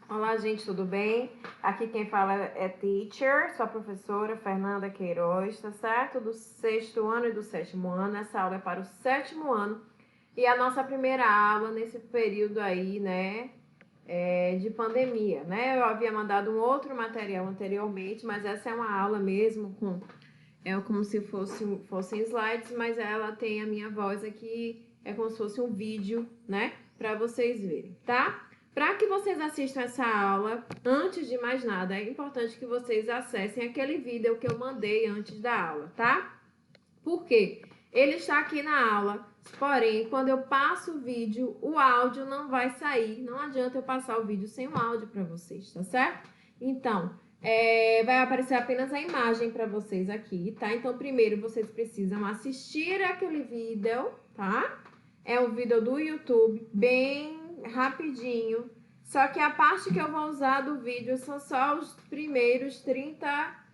Olá, gente, tudo bem? Aqui quem fala é teacher, sua professora Fernanda Queiroz, tá certo? Do sexto ano e do sétimo ano. Essa aula é para o sétimo ano e a nossa primeira aula nesse período aí, né, de pandemia, né? Eu havia mandado um outro material anteriormente, mas essa é uma aula mesmo como se fossem slides, mas ela tem a minha voz aqui, é como se fosse um vídeo, né, para vocês verem, tá? Para que vocês assistam essa aula, antes de mais nada, é importante que vocês acessem aquele vídeo que eu mandei antes da aula, tá? Por quê? Ele está aqui na aula, porém, quando eu passo o vídeo, o áudio não vai sair. Não adianta eu passar o vídeo sem o áudio para vocês, tá certo? Então, vai aparecer apenas a imagem para vocês aqui, tá? Então, primeiro vocês precisam assistir aquele vídeo, tá? É um vídeo do YouTube, bem rapidinho. Só que a parte que eu vou usar do vídeo são só os primeiros 30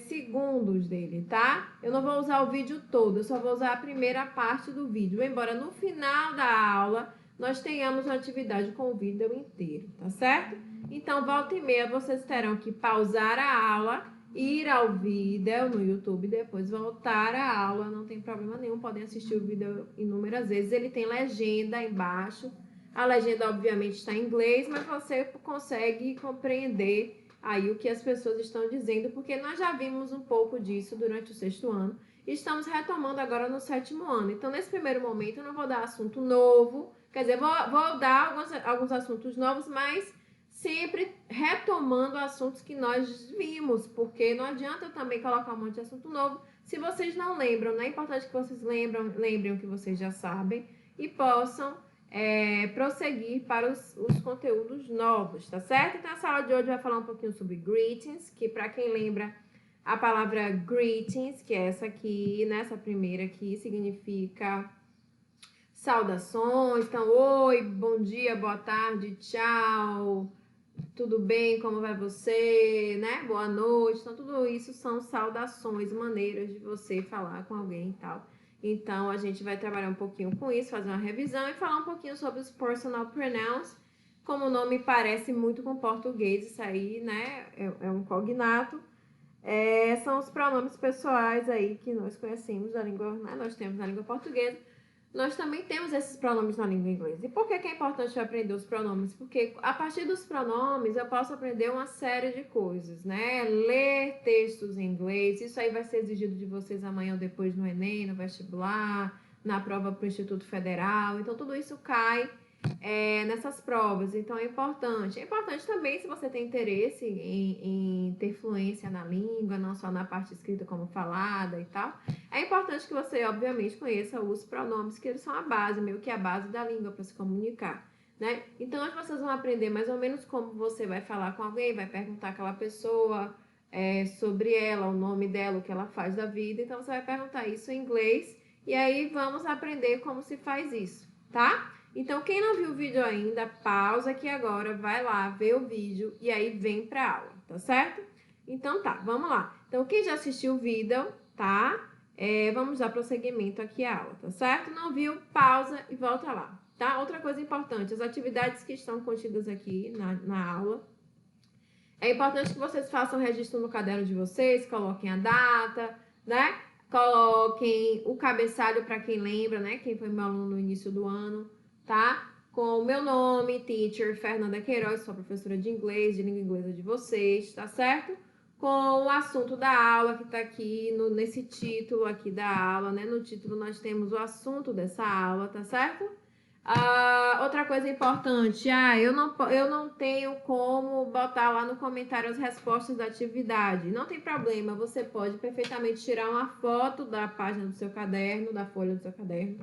segundos dele, tá? Eu não vou usar o vídeo todo, eu só vou usar a primeira parte do vídeo. Embora no final da aula nós tenhamos uma atividade com o vídeo inteiro, tá certo? Então, volta e meia, vocês terão que pausar a aula, ir ao vídeo no YouTube, depois voltar à aula, não tem problema nenhum, podem assistir o vídeo inúmeras vezes. Ele tem legenda embaixo, a legenda obviamente está em inglês, mas você consegue compreender aí o que as pessoas estão dizendo, porque nós já vimos um pouco disso durante o sexto ano e estamos retomando agora no sétimo ano. Então, nesse primeiro momento, eu não vou dar assunto novo, quer dizer, vou dar alguns assuntos novos, mas sempre retomando assuntos que nós vimos, porque não adianta eu também colocar um monte de assunto novo se vocês não lembram, né? É importante que vocês lembrem o que vocês já sabem e possam prosseguir para os conteúdos novos, tá certo? Então, essa aula de hoje vai falar um pouquinho sobre greetings, que para quem lembra, a palavra greetings, que é essa aqui, nessa primeira aqui, significa saudações. Então, oi, bom dia, boa tarde, tchau, tudo bem, como vai você, né? Boa noite. Então, tudo isso são saudações, maneiras de você falar com alguém e tal. Então, a gente vai trabalhar um pouquinho com isso, fazer uma revisão e falar um pouquinho sobre os personal pronouns. Como o nome parece muito com português, isso aí, né? É um cognato. São os pronomes pessoais aí que nós conhecemos da língua, né? Nós temos na língua portuguesa. Nós também temos esses pronomes na língua inglesa. E por que é importante aprender os pronomes? Porque a partir dos pronomes eu posso aprender uma série de coisas, né? Ler textos em inglês, isso aí vai ser exigido de vocês amanhã ou depois no Enem, no vestibular, na prova para o Instituto Federal. Então, tudo isso cai nessas provas, então é importante. É importante também se você tem interesse em ter fluência na língua, não só na parte escrita como falada e tal. É importante que você, obviamente, conheça os pronomes, que eles são a base, meio que a base da língua para se comunicar, né? Então, hoje vocês vão aprender mais ou menos como você vai falar com alguém, vai perguntar àquela pessoa sobre ela, o nome dela, o que ela faz da vida. Então, você vai perguntar isso em inglês e aí vamos aprender como se faz isso, tá? Então, quem não viu o vídeo ainda, pausa aqui agora, vai lá ver o vídeo e aí vem para a aula, tá certo? Então tá, vamos lá. Então, quem já assistiu o vídeo, tá? Vamos dar prosseguimento aqui à aula, tá certo? Não viu, pausa e volta lá, tá? Outra coisa importante, as atividades que estão contidas aqui na aula. É importante que vocês façam registro no caderno de vocês, coloquem a data, né? Coloquem o cabeçalho para quem lembra, né? Quem foi meu aluno no início do ano, tá? Com o meu nome, teacher Fernanda Queiroz, sou professora de inglês, de língua inglesa de vocês, tá certo? Com o assunto da aula que tá aqui nesse título aqui da aula, né? No título nós temos o assunto dessa aula, tá certo? Outra coisa importante, eu não tenho como botar lá no comentário as respostas da atividade. Não tem problema, você pode perfeitamente tirar uma foto da página do seu caderno, da folha do seu caderno,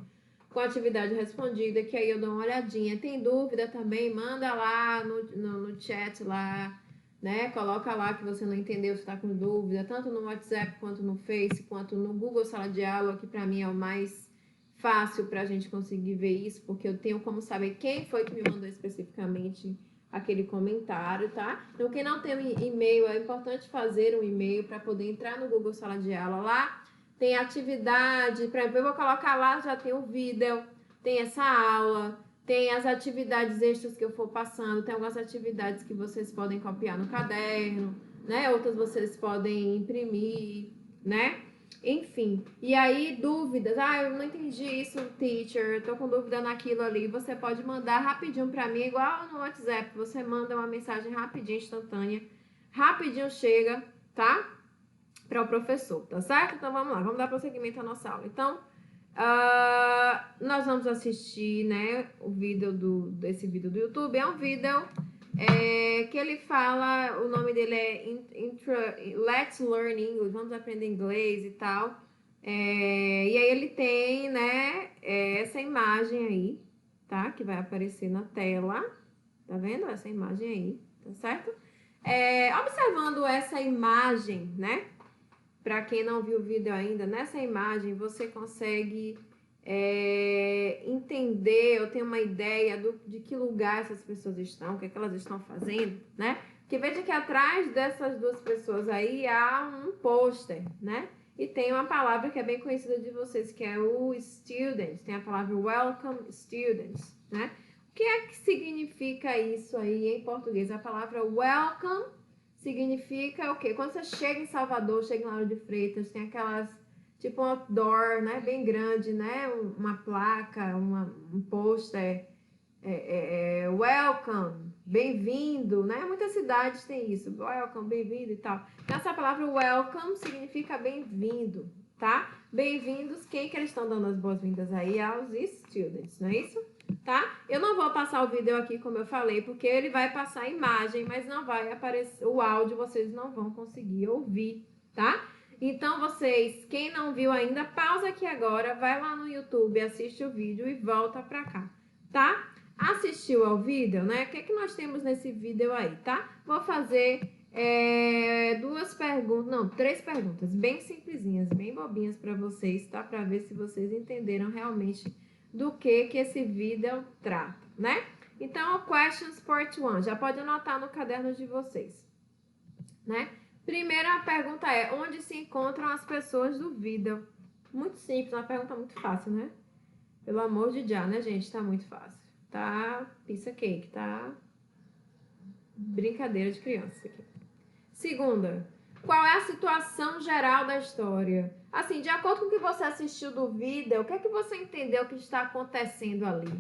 com a atividade respondida, que aí eu dou uma olhadinha. Tem dúvida também? Manda lá no chat lá, né? Coloca lá que você não entendeu, se está com dúvida, tanto no WhatsApp, quanto no Face, quanto no Google Sala de Aula, que para mim é o mais fácil para a gente conseguir ver isso, porque eu tenho como saber quem foi que me mandou especificamente aquele comentário, tá? Então, quem não tem um e-mail, é importante fazer um e-mail para poder entrar no Google Sala de Aula lá. Tem atividade, por exemplo, eu vou colocar lá, já tem o vídeo, tem essa aula, Tem as atividades extras que eu for passando, tem algumas atividades que vocês podem copiar no caderno, né? Outras vocês podem imprimir, né? Enfim, e aí dúvidas, eu não entendi isso, teacher, eu tô com dúvida naquilo ali, você pode mandar rapidinho para mim, igual no WhatsApp, você manda uma mensagem rapidinho, instantânea, rapidinho chega, tá? Para o professor, tá certo? Então vamos lá, vamos dar prosseguimento à nossa aula. Então, nós vamos assistir, né, desse vídeo do YouTube. É um vídeo que ele fala, o nome dele é Let's Learn English, vamos aprender inglês e tal. E aí ele tem, né, essa imagem aí, tá? Que vai aparecer na tela. Tá vendo essa imagem aí, tá certo? Observando essa imagem, né? Para quem não viu o vídeo ainda, nessa imagem você consegue entender, eu tenho uma ideia de que lugar essas pessoas estão, o que é que elas estão fazendo, né? Porque veja que atrás dessas duas pessoas aí há um pôster, né? E tem uma palavra que é bem conhecida de vocês, que é o students, tem a palavra welcome students, né? O que é que significa isso aí em português? A palavra welcome significa o quê? Quando você chega em Salvador, chega em Lauro de Freitas, tem aquelas, tipo um outdoor, né? Bem grande, né? Uma placa, um pôster, welcome, bem-vindo, né? Muitas cidades têm isso, welcome, bem-vindo e tal. Então, essa palavra welcome significa bem-vindo, tá? Bem-vindos, quem que eles estão dando as boas-vindas aí? Aos students, não é isso? Tá? Eu não vou passar o vídeo aqui, como eu falei, porque ele vai passar a imagem, mas não vai aparecer o áudio, vocês não vão conseguir ouvir, tá? Então, vocês, quem não viu ainda, pausa aqui agora, vai lá no YouTube, assiste o vídeo e volta pra cá, tá? Assistiu ao vídeo, né? O que é que nós temos nesse vídeo aí, tá? Vou fazer três perguntas bem simplesinhas, bem bobinhas para vocês, tá? Para ver se vocês entenderam realmente do que esse vídeo trata, né? Então, Questions Part 1, já pode anotar no caderno de vocês, né? Primeira pergunta é, onde se encontram as pessoas do vídeo? Muito simples, uma pergunta muito fácil, né? Pelo amor de Deus, né, gente? Tá muito fácil. Tá piece of cake, tá brincadeira de criança aqui. Segunda, qual é a situação geral da história? Assim, de acordo com o que você assistiu do vídeo, o que é que você entendeu que está acontecendo ali?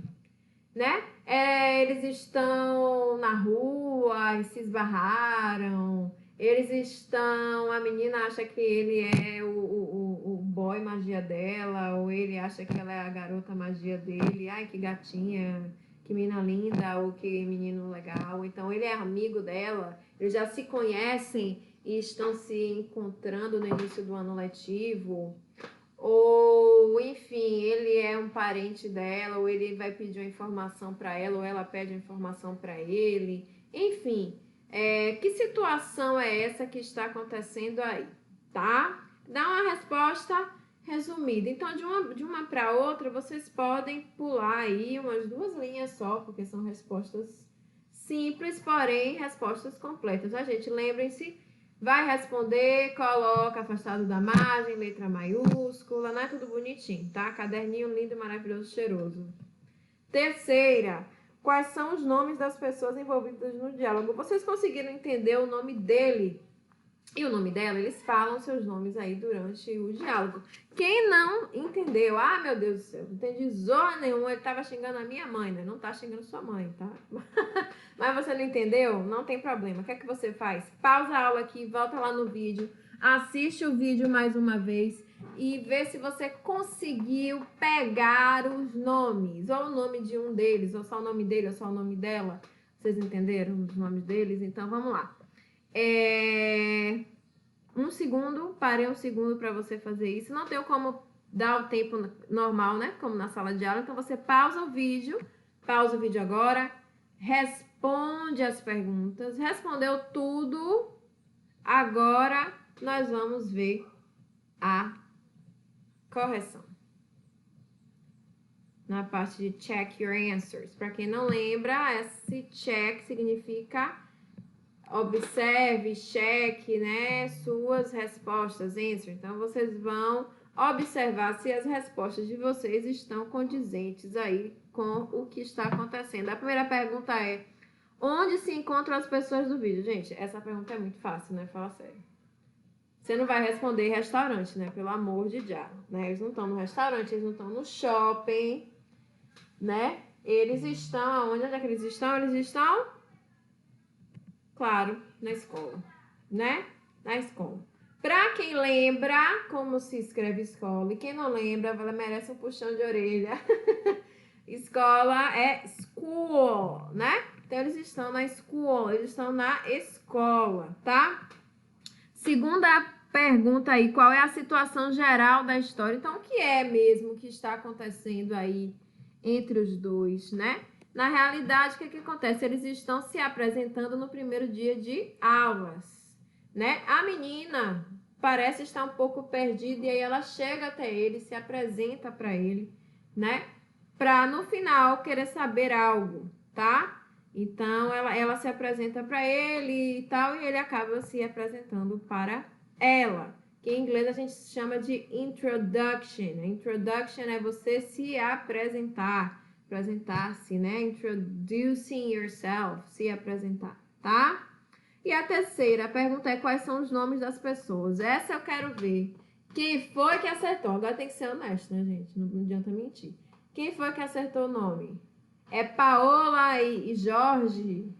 Né? Eles estão na rua e se esbarraram. Eles estão... A menina acha que ele é o boy magia dela, ou ele acha que ela é a garota magia dele. Ai, que gatinha, que menina linda, ou que menino legal. Então, ele é amigo dela, eles já se conhecem e estão se encontrando no início do ano letivo. Ou, enfim, ele é um parente dela, ou ele vai pedir uma informação para ela, ou ela pede uma informação para ele. Enfim, que situação é essa que está acontecendo aí, tá? Dá uma resposta resumida. Então, de uma para outra, vocês podem pular aí umas 2 linhas só, porque são respostas simples, porém respostas completas. A gente, lembrem-se, vai responder, coloca afastado da margem, letra maiúscula, né? Tudo bonitinho, tá? Caderninho lindo, maravilhoso, cheiroso. Terceira, quais são os nomes das pessoas envolvidas no diálogo? Vocês conseguiram entender o nome dele e o nome dela? Eles falam seus nomes aí durante o diálogo. Quem não entendeu, meu Deus do céu, não entendi zorra nenhuma, ele tava xingando a minha mãe, né? Não tá xingando sua mãe, tá? Mas você não entendeu? Não tem problema. O que é que você faz? Pausa a aula aqui, volta lá no vídeo, assiste o vídeo mais uma vez e vê se você conseguiu pegar os nomes, ou o nome de um deles, ou só o nome dele, ou só o nome dela. Vocês entenderam os nomes deles? Então, vamos lá. Parei um segundo para você fazer isso. Não tenho como dar o tempo normal, né? Como na sala de aula. Então, você pausa o vídeo agora, responde as perguntas. Respondeu tudo. Agora, nós vamos ver a correção. Na parte de check your answers. Para quem não lembra, esse check significa observe, cheque, né, suas respostas, answer. Então, vocês vão observar se as respostas de vocês estão condizentes aí com o que está acontecendo. A primeira pergunta é: onde se encontram as pessoas do vídeo? Gente, essa pergunta é muito fácil, né? Fala sério. Você não vai responder restaurante, né? Pelo amor de Deus, né? Eles não estão no restaurante, eles não estão no shopping, né? Eles estão... Onde é que eles estão? Eles estão, claro, na escola, né? Na escola. Pra quem lembra como se escreve escola, e quem não lembra, ela merece um puxão de orelha. Escola é school, né? Então, eles estão na school, eles estão na escola, tá? Segunda pergunta aí, qual é a situação geral da história? Então, o que é mesmo que está acontecendo aí entre os dois, né? Na realidade, o que acontece? Eles estão se apresentando no primeiro dia de aulas, né? A menina parece estar um pouco perdida e aí ela chega até ele, se apresenta para ele, né? Para no final querer saber algo, tá? Então, ela se apresenta para ele e tal, e ele acaba se apresentando para ela, que em inglês a gente chama de introduction. Introduction é você se apresentar-se, né? Introducing yourself, se apresentar, tá? E a terceira pergunta é: quais são os nomes das pessoas? Essa eu quero ver. Quem foi que acertou? Agora tem que ser honesto, né, gente? Não adianta mentir. Quem foi que acertou o nome? É Paola e Jorge?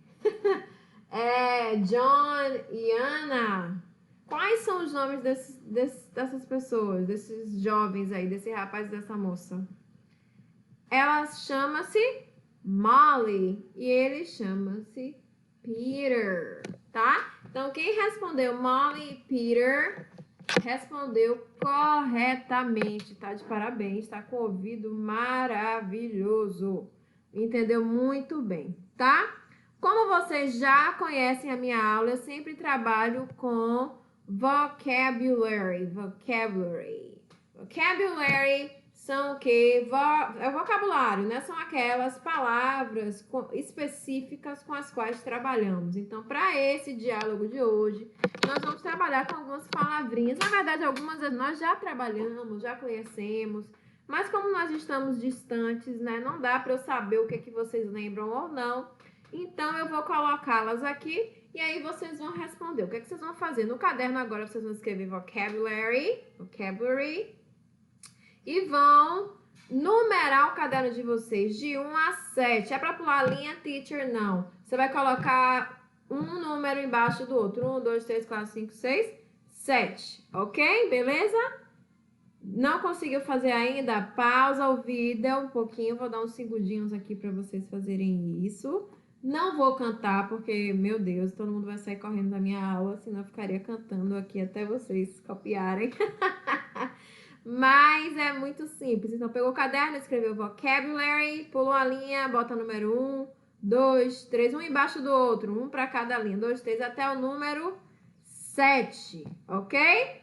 É John e Ana? Quais são os nomes dessas pessoas, desses jovens aí, desse rapaz e dessa moça? Ela chama-se Molly e ele chama-se Peter, tá? Então, quem respondeu Molly e Peter respondeu corretamente, tá? De parabéns, tá com o ouvido maravilhoso. Entendeu muito bem, tá? Como vocês já conhecem a minha aula, eu sempre trabalho com vocabulary. Vocabulary são o quê? É o vocabulário, né? São aquelas palavras específicas com as quais trabalhamos. Então, para esse diálogo de hoje, nós vamos trabalhar com algumas palavrinhas. Na verdade, algumas nós já trabalhamos, já conhecemos. Mas como nós estamos distantes, né? Não dá para eu saber o que vocês lembram ou não. Então, eu vou colocá-las aqui e aí vocês vão responder. O que vocês vão fazer? No caderno agora, vocês vão escrever vocabulary, e vão numerar o caderno de vocês de 1 a 7. É para pular a linha, teacher? Não. Você vai colocar um número embaixo do outro. 1, 2, 3, 4, 5, 6, 7. Ok? Beleza? Não conseguiu fazer ainda? Pausa o vídeo um pouquinho. Vou dar uns segundinhos aqui para vocês fazerem isso. Não vou cantar, porque, meu Deus, todo mundo vai sair correndo da minha aula, senão eu ficaria cantando aqui até vocês copiarem. Mas é muito simples. Então, pegou o caderno, escreveu vocabulary, pulou a linha, bota número 1, 2, 3, um embaixo do outro, um para cada linha, 2, 3, até o número 7, ok?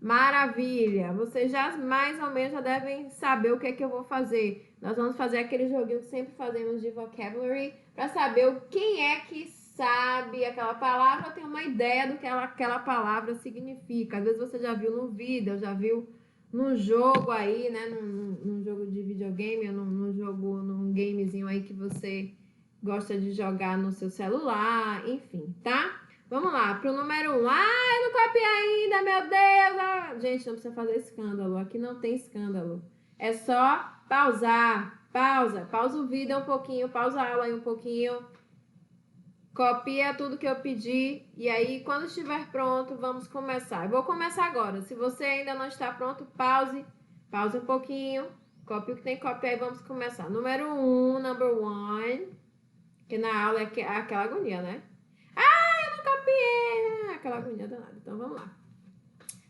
Maravilha! Vocês já mais ou menos já devem saber o que é que eu vou fazer. Nós vamos fazer aquele joguinho que sempre fazemos de vocabulary para saber quem é que sabe aquela palavra, tem uma ideia do que aquela palavra significa. Às vezes você já viu no vídeo, já viu no jogo aí, né? Num jogo de videogame, ou num gamezinho aí que você gosta de jogar no seu celular, enfim, tá? Vamos lá, pro número 1. Ah, eu não copiei ainda, meu Deus! Ah, gente, não precisa fazer escândalo. Aqui não tem escândalo. É só pausar. Pausa o vídeo um pouquinho, pausa a aula aí um pouquinho. Copia tudo que eu pedi. E aí, quando estiver pronto, vamos começar. Eu vou começar agora. Se você ainda não está pronto, pause um pouquinho. Copie o que tem que copiar e vamos começar. Número 1, number 1. Que na aula é aquela agonia, né? Copiei! Aquela agonia danada. Então, vamos lá.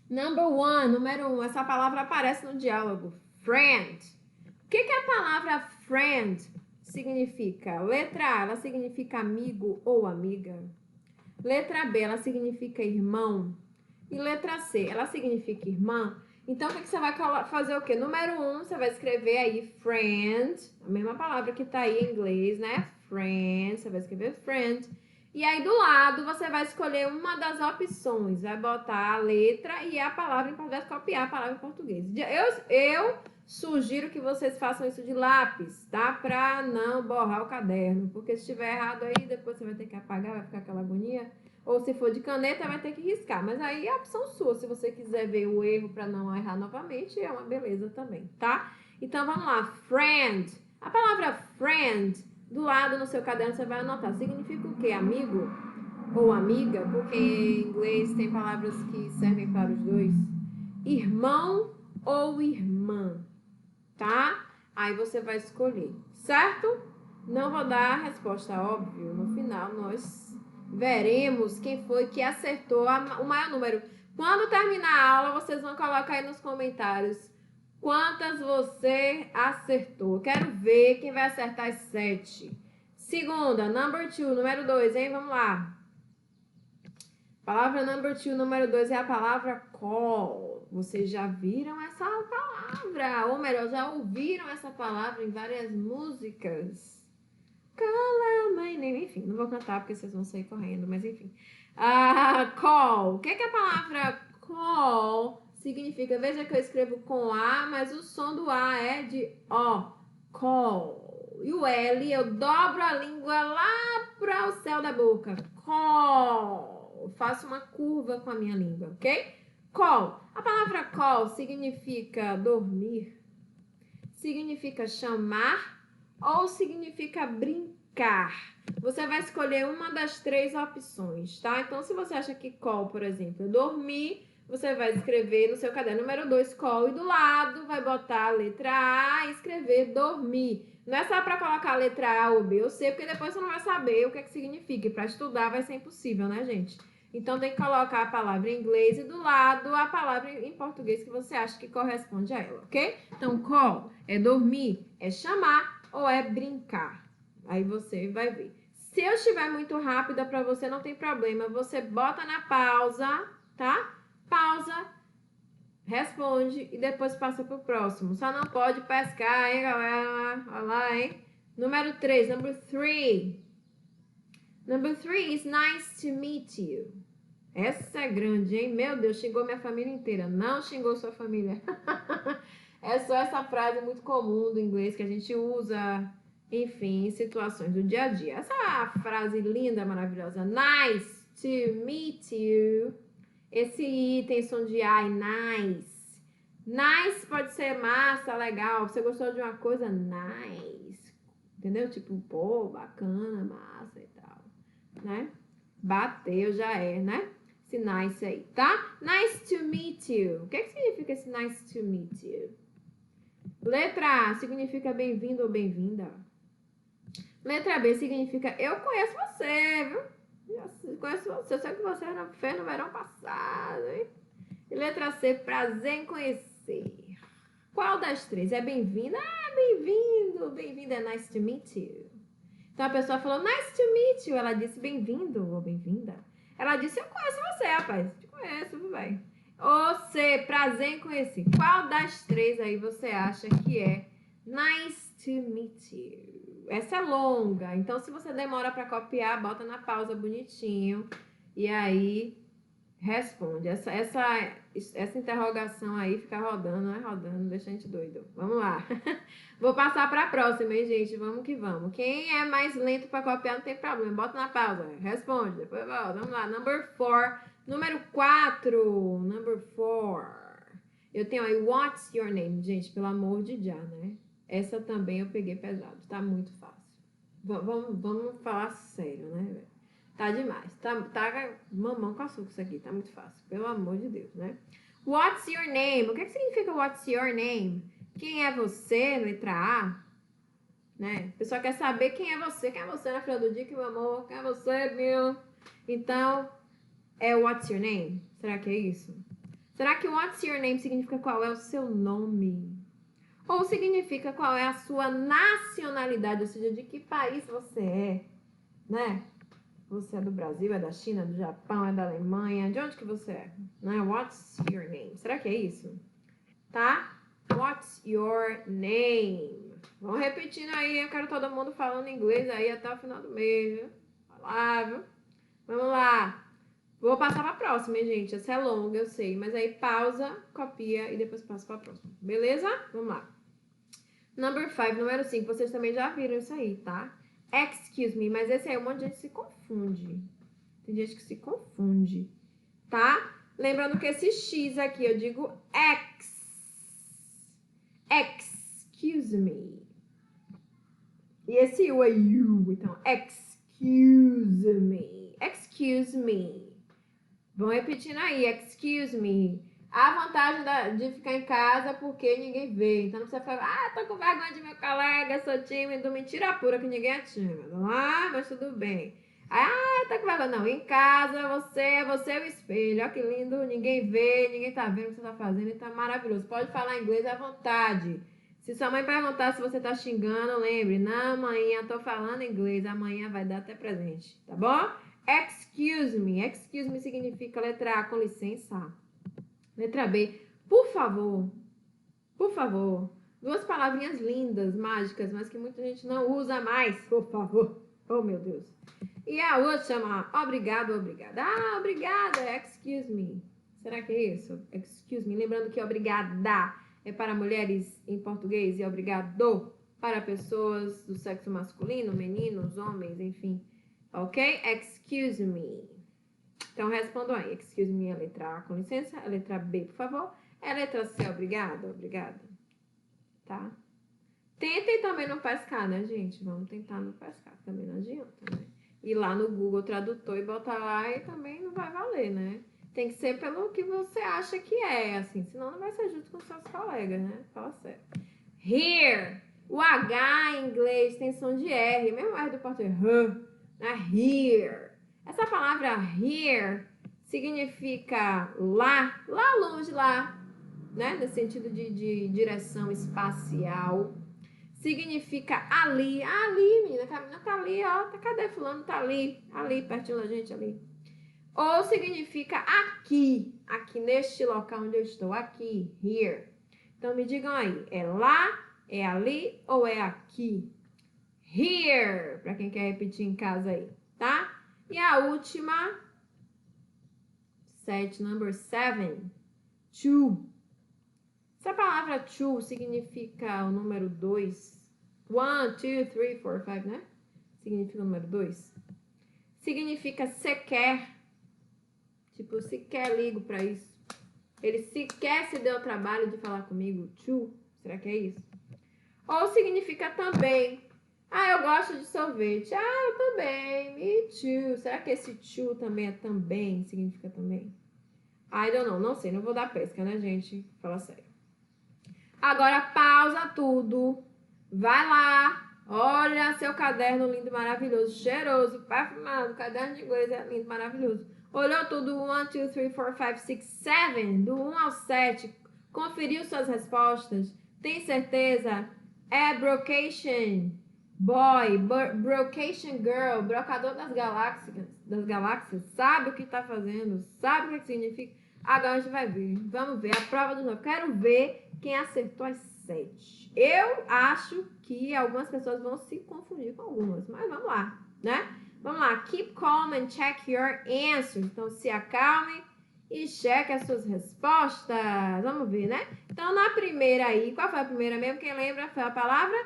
Number 1, número 1. Essa palavra aparece no diálogo. Friend. O que a palavra friend significa? Letra A, ela significa amigo ou amiga. Letra B, ela significa irmão. E letra C, ela significa irmã. Então, o que você vai fazer o quê? Número 1, você vai escrever aí friend. A mesma palavra que tá aí em inglês, né? Friend. Você vai escrever friend. E aí, do lado, você vai escolher uma das opções. Vai botar a letra e a palavra em português, copiar a palavra em português. Eu Sugiro que vocês façam isso de lápis, tá? Pra não borrar o caderno. Porque se estiver errado aí, depois você vai ter que apagar, vai ficar aquela agonia. Ou se for de caneta, vai ter que riscar. Mas aí é a opção sua. Se você quiser ver o erro pra não errar novamente, é uma beleza também, tá? Então, vamos lá. Friend. A palavra friend, do lado no seu caderno, você vai anotar. Significa o quê? Amigo ou amiga? Porque em inglês tem palavras que servem para os dois. Irmão ou irmã, tá? Aí você vai escolher, certo? Não vou dar a resposta, óbvio. No final, nós veremos quem foi que acertou o maior número. Quando terminar a aula, vocês vão colocar aí nos comentários quantas você acertou. Quero ver quem vai acertar as 7. Segunda, number 2, número 2, hein? Vamos lá. Palavra number 2, número 2 é a palavra call. Vocês já viram essa palavra? Ou melhor, já ouviram essa palavra em várias músicas. Call my name. Enfim, não vou cantar porque vocês vão sair correndo, mas enfim. Call. O que é a palavra call significa? Veja que eu escrevo com A, mas o som do A é de O. Call. E o L, eu dobro a língua lá para o céu da boca. Call. Faço uma curva com a minha língua, ok? Call. A palavra call significa dormir, significa chamar ou significa brincar. Você vai escolher uma das 3 opções, tá? Então, se você acha que call, por exemplo, é dormir, você vai escrever no seu caderno número 2, call, e do lado vai botar a letra A e escrever dormir. Não é só para colocar a letra A ou B ou C, porque depois você não vai saber o que é que significa. E para estudar vai ser impossível, né, gente? Então, tem que colocar a palavra em inglês e do lado a palavra em português que você acha que corresponde a ela, ok? Então, call é dormir, é chamar ou é brincar. Aí você vai ver. Se eu estiver muito rápida para você, não tem problema. Você bota na pausa, tá? Pausa, responde e depois passa pro próximo. Só não pode pescar, hein, galera? Olha lá, hein? Número 3, number 3. Number 3 is nice to meet you. Essa é grande, hein? Meu Deus, xingou minha família inteira. Não xingou sua família. É só essa frase muito comum do inglês que a gente usa, enfim, em situações do dia a dia. Essa frase linda, maravilhosa. Nice to meet you. Esse I tem som de I, nice. Nice pode ser massa, legal. Você gostou de uma coisa? Nice. Entendeu? Tipo, pô, bacana, massa e tal. Né? Bateu, já é, né? Esse nice aí, tá? Nice to meet you. O que significa esse nice to meet you? Letra A significa bem-vindo ou bem-vinda. Letra B significa eu conheço você, viu? Eu conheço você, eu sei que você fez no verão passado, hein? E letra C, prazer em conhecer. Qual das 3? É bem-vinda? Ah, bem-vindo. Bem-vinda é nice to meet you. Então a pessoa falou nice to meet you. Ela disse bem-vindo ou bem-vinda. Ela disse eu conheço você, rapaz. Te conheço, tudo bem. Ou C, prazer em conhecer. Qual das 3 aí você acha que é nice to meet you? Essa é longa. Então se você demora para copiar, bota na pausa bonitinho. E aí responde. Essa interrogação aí fica rodando, não é rodando, deixa a gente doido. Vamos lá. Vou passar para a próxima, hein, gente? Vamos que vamos. Quem é mais lento para copiar não tem problema. Bota na pausa, responde, depois volta. Vamos lá. Number 4. Número 4. Number 4. Eu tenho aí what's your name, gente, pelo amor de já, né? Essa também eu peguei pesado, tá muito fácil. Vamos falar sério, né, velho? Tá demais. Tá mamão com açúcar isso aqui. Tá muito fácil. Pelo amor de Deus, né? What's your name? O que significa what's your name? Quem é você? Letra A. Né? A pessoa quer saber quem é você. Quem é você na fila do dia, que meu amor? Quem é você, meu? Então, é what's your name? Será que é isso? Será que what's your name significa qual é o seu nome? Ou significa qual é a sua nacionalidade? Ou seja, de que país você é? Né? Você é do Brasil, é da China, do Japão, é da Alemanha? De onde que você é? Né? What's your name? Será que é isso? Tá? What's your name? Vamos repetindo aí. Eu quero todo mundo falando inglês aí até o final do mês, viu? Vai lá, viu? Vamos lá. Vou passar para a próxima, hein, gente? Essa é longa, eu sei. Mas aí pausa, copia e depois passa para a próxima. Beleza? Vamos lá. Number 5, número 5. Vocês também já viram isso aí, tá? Excuse me. Mas esse aí um monte de gente se confunde. Tem gente que se confunde, tá? Lembrando que esse X aqui eu digo excuse me. E esse U é you. Então, excuse me. Excuse me. Vão repetindo aí, excuse me. A vantagem de ficar em casa porque ninguém vê. Então não precisa falar, tô com vergonha de meu colega, sou tímido. Mentira pura que ninguém é tímido. Mas tudo bem. Tá com vergonha. Não, em casa você é o espelho. Olha que lindo, ninguém vê, ninguém tá vendo o que você tá fazendo e tá maravilhoso. Pode falar inglês à vontade. Se sua mãe perguntar se você tá xingando, lembre, não, mãe, eu tô falando inglês, amanhã vai dar até presente, tá bom? Excuse me. Excuse me significa letra A, com licença. Letra B, por favor. Por favor. Duas palavrinhas lindas, mágicas, mas que muita gente não usa mais. Por favor. Oh, meu Deus. E a outra chama obrigado, obrigada. Obrigada, excuse me. Será que é isso? Excuse me. Lembrando que obrigada é para mulheres em português e obrigado para pessoas do sexo masculino, meninos, homens, enfim. Ok? Excuse me. Então, respondam aí. Excuse me é a letra A, com licença. A letra B, por favor. É a letra C, obrigado, obrigada. Tá? Tentem também não pescar, né, gente? Vamos tentar não pescar, também não adianta, né? Ir lá no Google Tradutor e botar lá e também não vai valer, né? Tem que ser pelo que você acha que é, assim. Senão não vai ser justo com seus colegas, né? Fala sério. Here. O H em inglês tem som de R. Mesmo R do português. Né? Here. Essa palavra here significa lá, lá longe, lá, né? No sentido de direção espacial. Significa ali, ali, menina, a caminha tá ali, ó. Cadê fulano? Tá ali, ali, pertinho da gente, ali. Ou significa aqui, aqui neste local onde eu estou, aqui, here. Então me digam aí, é lá, é ali ou é aqui? Here, para quem quer repetir em casa aí, tá? E a última, number 7, to. Essa palavra to significa o número 2. 1, 2, 3, 4, 5, né? Significa o número 2. Significa sequer. Tipo, sequer ligo pra isso. Ele sequer se deu o trabalho de falar comigo. To. Será que é isso? Ou significa também. Eu gosto de sorvete. Eu também. Me too. Será que esse to também é também? Significa também? I don't know. Não sei. Não vou dar pesca, né, gente? Fala sério. Agora pausa tudo. Vai lá. Olha seu caderno lindo, maravilhoso, cheiroso, perfumado. Caderno de inglês é lindo, maravilhoso. Olhou tudo? 1, 2, 3, 4, 5, 6, 7. Do 1 ao 7. Conferiu suas respostas. Tem certeza? É brocation boy, brocation girl, brocador das galáxias. Sabe o que está fazendo? Sabe o que significa? Agora a gente vai ver. Vamos ver a prova do novo. Quero ver quem acertou as 7. Eu acho que algumas pessoas vão se confundir com algumas, mas vamos lá, né? Vamos lá. Keep calm and check your answers. Então, se acalme e cheque as suas respostas. Vamos ver, né? Então, na primeira aí, qual foi a primeira mesmo? Quem lembra? Foi a palavra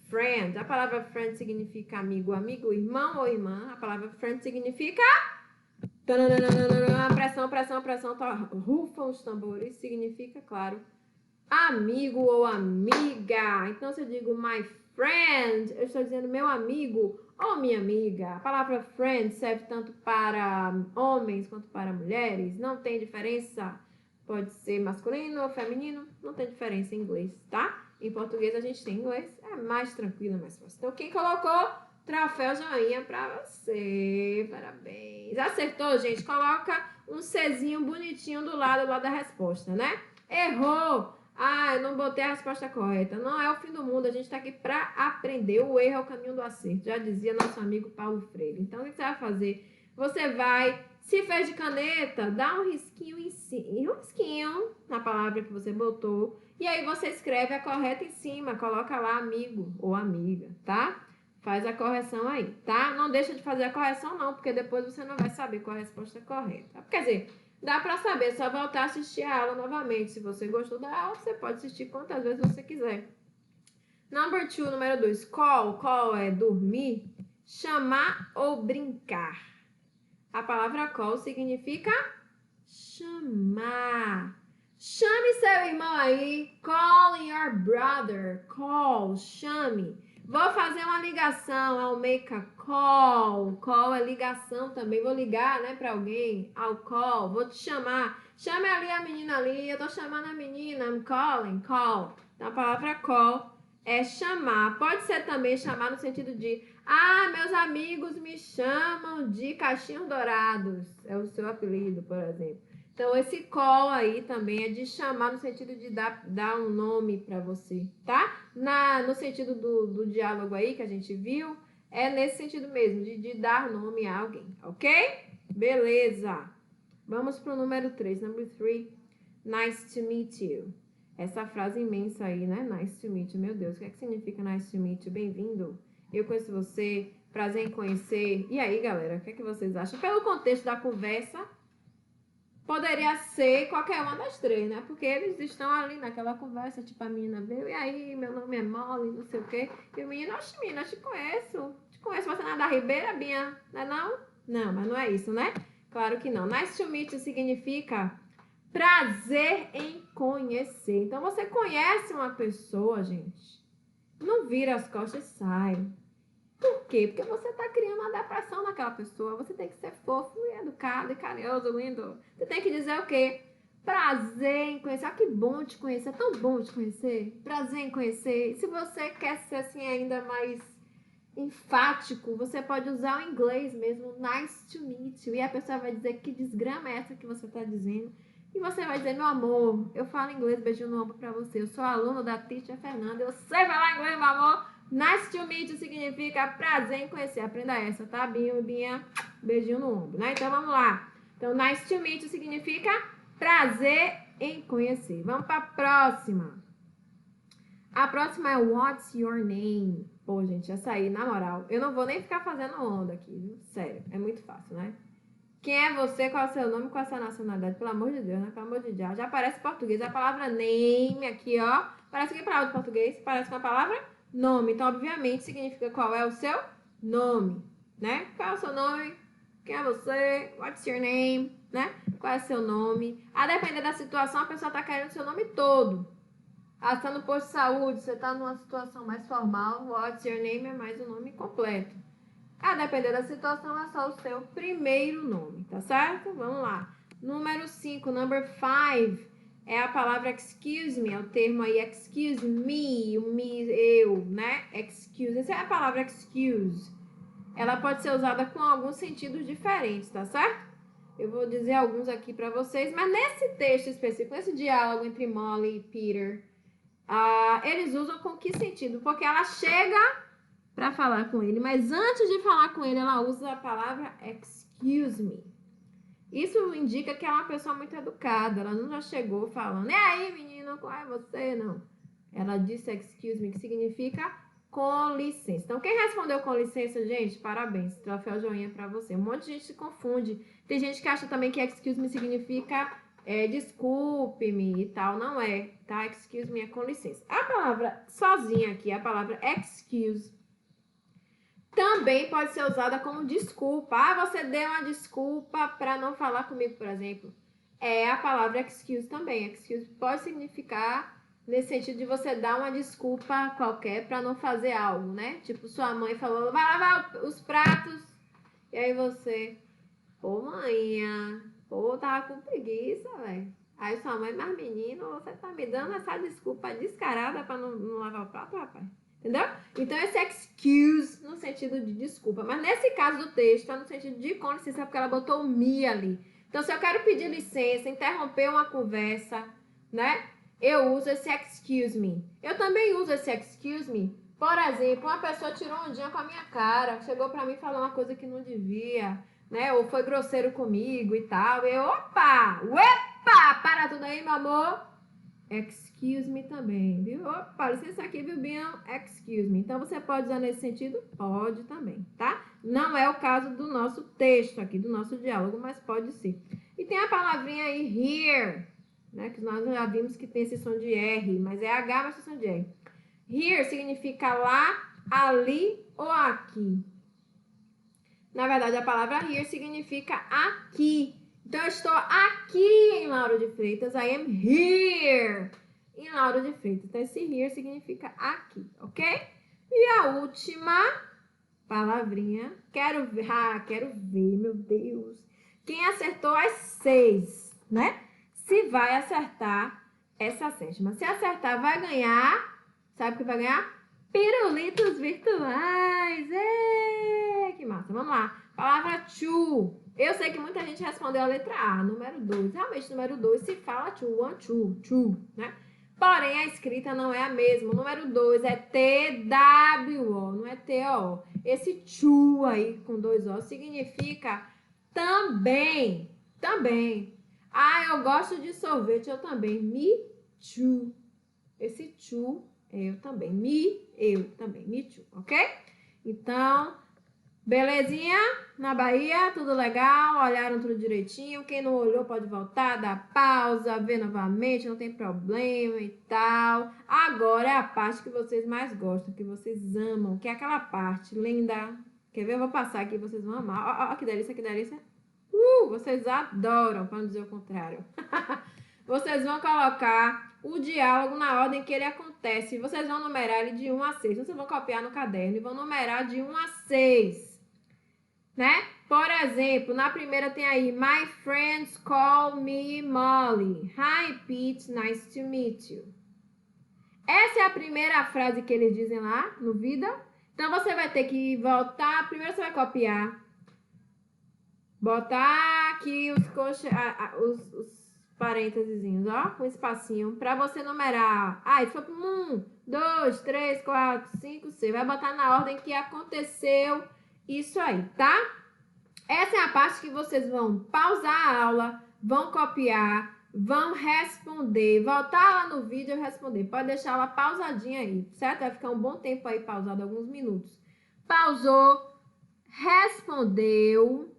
friend. A palavra friend significa amigo, irmão ou irmã. A palavra friend significa... Pressão, rufam os tambores. Significa, claro, amigo ou amiga. Então, se eu digo my friend, eu estou dizendo meu amigo ou minha amiga. A palavra friend serve tanto para homens quanto para mulheres. Não tem diferença. Pode ser masculino ou feminino. Não tem diferença em inglês, tá? Em português a gente tem inglês. É mais tranquilo, mais fácil. Então, quem colocou... Troféu joinha pra você. Parabéns. Acertou, gente? Coloca um Czinho bonitinho do lado da resposta, né? Errou. Eu não botei a resposta correta. Não é o fim do mundo. A gente tá aqui pra aprender. O erro é o caminho do acerto. Já dizia nosso amigo Paulo Freire. Então, o que você vai fazer? Você vai, se fez de caneta, dá um risquinho em cima. Um risquinho na palavra que você botou. E aí você escreve a correta em cima. Coloca lá amigo ou amiga, tá? Faz a correção aí, tá? Não deixa de fazer a correção não, porque depois você não vai saber qual é a resposta correta. Quer dizer, dá pra saber, é só voltar a assistir a aula novamente. Se você gostou da aula, você pode assistir quantas vezes você quiser. Number 2, número 2. Call. Call é dormir, chamar ou brincar. A palavra call significa chamar. Chame seu irmão aí. Call your brother. Call, chame. Vou fazer uma ligação. I'll make a call. Call é ligação também. Vou ligar, né, para alguém. I'll call. Vou te chamar. Chame ali a menina ali. Eu tô chamando a menina. I'm calling. Call. Então, a palavra call é chamar. Pode ser também chamar no sentido de meus amigos me chamam de Caixinhos Dourados. É o seu apelido, por exemplo. Então, esse call aí também é de chamar no sentido de dar um nome para você, tá? No sentido do diálogo aí que a gente viu, é nesse sentido mesmo, de dar nome a alguém, ok? Beleza. Vamos para o número 3. Number 3. Nice to meet you. Essa frase imensa aí, né? Nice to meet you. Meu Deus, o que é que significa nice to meet you? Bem-vindo. Eu conheço você. Prazer em conhecer. E aí, galera, o que é que vocês acham? Pelo contexto da conversa, poderia ser qualquer uma das três, né? Porque eles estão ali naquela conversa, tipo, a menina veio, e aí, meu nome é Molly, não sei o quê. E o menino, oxe, menina, eu te conheço. Te conheço, você não é da Ribeira, Binha? Não é não? Não, mas não é isso, né? Claro que não. Nice to meet you significa prazer em conhecer. Então, você conhece uma pessoa, gente, não vira as costas e sai. Por quê? Porque você está criando uma adaptação naquela pessoa. Você tem que ser fofo e educado e carinhoso, lindo. Você tem que dizer o quê? Prazer em conhecer. Ah, que bom te conhecer. É tão bom te conhecer. Prazer em conhecer. Se você quer ser assim ainda mais enfático, você pode usar o inglês mesmo. Nice to meet you. E a pessoa vai dizer que desgrama é essa que você está dizendo. E você vai dizer, meu amor, eu falo inglês, beijinho no ombro pra você. Eu sou aluno da Teacher Fernanda. Eu sei falar inglês, meu amor. Nice to meet you significa prazer em conhecer. Aprenda essa, tá? Binho e Binha, beijinho no ombro, né? Então, vamos lá. Então, nice to meet you significa prazer em conhecer. Vamos para a próxima. A próxima é What's your name? Pô, gente, essa aí, na moral, eu não vou nem ficar fazendo onda aqui, viu? Sério, é muito fácil, né? Quem é você? Qual é o seu nome? Qual é a sua nacionalidade? Pelo amor de Deus, né? Pelo amor de Deus. Já aparece em português. A palavra name aqui, ó. Parece que palavra de português. Parece com a palavra nome. Então, obviamente, significa qual é o seu nome, né? Qual é o seu nome? Quem é você? What's your name? Né? Qual é o seu nome? A depender da situação, a pessoa tá querendo o seu nome todo. Ah, você tá no posto de saúde, você tá numa situação mais formal. What's your name é mais o nome completo. A depender da situação, é só o seu primeiro nome, tá certo? Vamos lá. Número 5, number 5, é a palavra excuse me, é o termo aí excuse me, o me, eu, né? Excuse, essa é a palavra excuse. Ela pode ser usada com alguns sentidos diferentes, tá certo? Eu vou dizer alguns aqui para vocês, mas nesse texto específico, nesse diálogo entre Molly e Peter, eles usam com que sentido? Porque ela chega para falar com ele, mas antes de falar com ele, ela usa a palavra excuse me. Isso indica que ela é uma pessoa muito educada, ela não já chegou falando, e aí, menino, qual é você? Não. Ela disse excuse me, que significa com licença. Então, quem respondeu com licença, gente, parabéns, troféu joinha para você. Um monte de gente se confunde. Tem gente que acha também que excuse me significa desculpe-me e tal, não é, tá? Excuse me é com licença. A palavra sozinha aqui, a palavra excuse, também pode ser usada como desculpa. Você deu uma desculpa para não falar comigo, por exemplo. É a palavra excuse também. Excuse pode significar nesse sentido de você dar uma desculpa qualquer para não fazer algo, né? Tipo, sua mãe falou, vai lavar os pratos. E aí você, pô, manhã, pô, tava com preguiça, velho. Aí sua mãe, mas menino, você tá me dando essa desculpa descarada para não lavar o prato, rapaz? Entendeu? Então, esse excuse no sentido de desculpa. Mas nesse caso do texto, tá no sentido de com licença, porque ela botou o me ali. Então, se eu quero pedir licença, interromper uma conversa, né? Eu uso esse excuse me. Eu também uso esse excuse me. Por exemplo, uma pessoa tirou ondinha com a minha cara, chegou pra mim e falou uma coisa que não devia, né? Ou foi grosseiro comigo e tal. E eu, opa! Para tudo aí, meu amor! Excuse me também, viu? Opa, licença aqui, viu, Bião? Excuse me. Então, você pode usar nesse sentido? Pode também, tá? Não é o caso do nosso texto aqui, do nosso diálogo, mas pode ser. E tem a palavrinha aí, here, né? Que nós já vimos que tem esse som de R, mas é H, mas tem som de R. Here significa lá, ali ou aqui. Na verdade, a palavra here significa aqui. Então, eu estou aqui em Lauro de Freitas. I am here em Lauro de Freitas. Então, esse here significa aqui, ok? E a última palavrinha. Quero ver, meu Deus. Quem acertou as 6, né? Se vai acertar essa 7ª. Se acertar, vai ganhar. Sabe o que vai ganhar? Pirulitos virtuais. Que massa. Vamos lá. Palavra to. Eu sei que muita gente respondeu a letra A, número 2. Realmente, número 2 se fala to, one, to, né? Porém, a escrita não é a mesma. O número 2 é T-W-O, não é T-O. Esse to aí, com 2 O, significa também. Também. Ah, eu gosto de sorvete, eu também. Me too. Esse to é eu também. Me, eu também. Me too, ok? Então, belezinha? Na Bahia, tudo legal? Olharam tudo direitinho? Quem não olhou pode voltar, dar pausa, ver novamente, não tem problema e tal. Agora é a parte que vocês mais gostam, que vocês amam, que é aquela parte linda. Quer ver? Eu vou passar aqui, vocês vão amar. Ó, que delícia, que delícia. Vocês adoram, para não dizer o contrário. Vocês vão colocar o diálogo na ordem que ele acontece. Vocês vão numerar ele de 1 a 6. Vocês vão copiar no caderno e vão numerar de 1 a 6. Né? Por exemplo, na primeira tem aí My friends call me Molly. Hi, Pete. Nice to meet you. Essa é a primeira frase que eles dizem lá no vida. Então, você vai ter que voltar. Primeiro, você vai copiar. Botar aqui os parênteses, ó, com espacinho, para você numerar. Isso foi para 1, 2, 3, 4, 5, 6. Vai botar na ordem que aconteceu isso aí, tá? Essa é a parte que vocês vão pausar a aula, vão copiar, vão responder, voltar lá no vídeo e responder. Pode deixar ela pausadinha aí, certo? Vai ficar um bom tempo aí pausado, alguns minutos. Pausou, respondeu,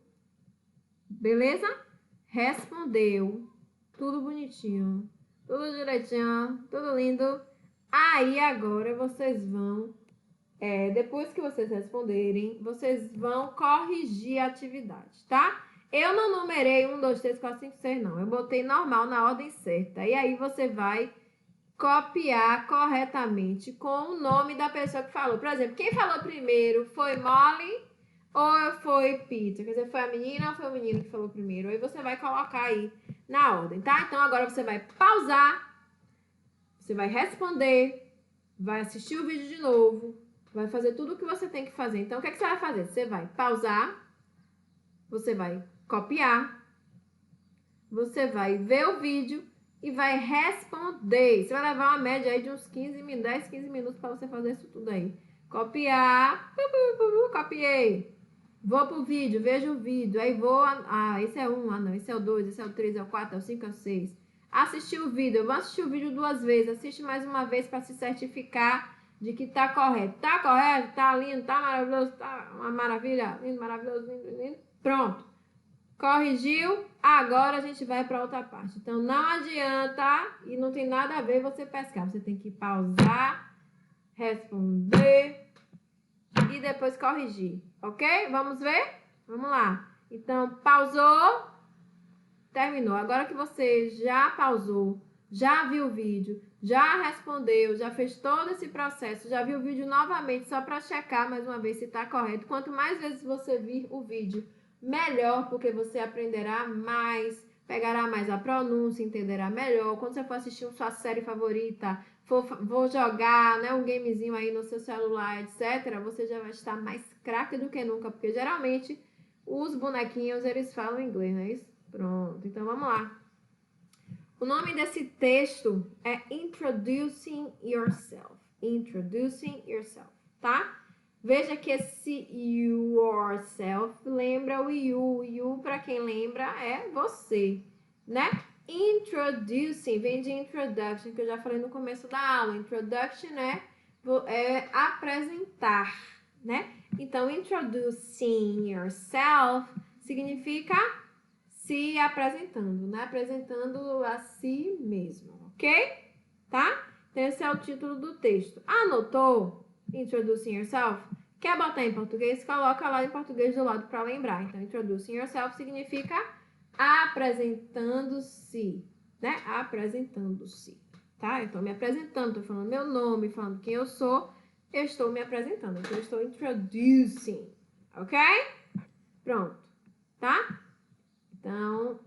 beleza? Respondeu, tudo bonitinho, tudo direitinho, tudo lindo. Aí agora vocês vão... depois que vocês responderem, vocês vão corrigir a atividade, tá? Eu não numerei 1, 2, 3, 4, 5, 6, não. Eu botei normal na ordem certa. E aí você vai copiar corretamente com o nome da pessoa que falou. Por exemplo, quem falou primeiro foi Molly ou foi Peter? Quer dizer, foi a menina ou foi o menino que falou primeiro? Aí você vai colocar aí na ordem, tá? Então agora você vai pausar, você vai responder, vai assistir o vídeo de novo. Vai fazer tudo o que você tem que fazer. Então, o que, é que você vai fazer? Você vai pausar, você vai copiar, você vai ver o vídeo e vai responder. Você vai levar uma média aí de uns 10, 15 minutos para você fazer isso tudo aí. Copiar, copiei. Vou pro vídeo, vejo o vídeo, aí vou... esse é 1, não, esse é o 2, esse é o 3, é o 4, é o 5, é o 6. Assistir o vídeo, eu vou assistir o vídeo 2 vezes. Assiste mais uma vez para se certificar de que tá correto. Tá correto, tá lindo, tá maravilhoso, tá uma maravilha, lindo, maravilhoso, lindo, lindo. Pronto. Corrigiu, agora a gente vai para outra parte. Então, não adianta e não tem nada a ver você pescar. Você tem que pausar, responder e depois corrigir, ok? Vamos ver? Vamos lá. Então, pausou, terminou. Agora que você já pausou, já viu o vídeo, já respondeu, já fez todo esse processo, já viu o vídeo novamente só para checar mais uma vez se está correto. Quanto mais vezes você vir o vídeo, melhor, porque você aprenderá mais, pegará mais a pronúncia, entenderá melhor. Quando você for assistir sua série favorita, for jogar, né, um gamezinho aí no seu celular, etc., você já vai estar mais craque do que nunca, porque geralmente os bonequinhos, eles falam inglês, não é isso? Pronto, então vamos lá. O nome desse texto é Introducing Yourself. Introducing Yourself, tá? Veja que esse yourself lembra o you. You, para quem lembra, é você, né? Introducing, vem de introduction, que eu já falei no começo da aula. Introduction é apresentar, né? Então, introducing yourself significa se apresentando, né? Apresentando a si mesmo, ok? Tá? Então, esse é o título do texto. Anotou? Introducing yourself? Quer botar em português? Coloca lá em português do lado para lembrar. Então, introducing yourself significa apresentando-se, né? Apresentando-se, tá? Eu estou me apresentando, estou falando meu nome, falando quem eu sou, eu estou me apresentando. Então, eu estou introducing, ok? Pronto, tá? Então,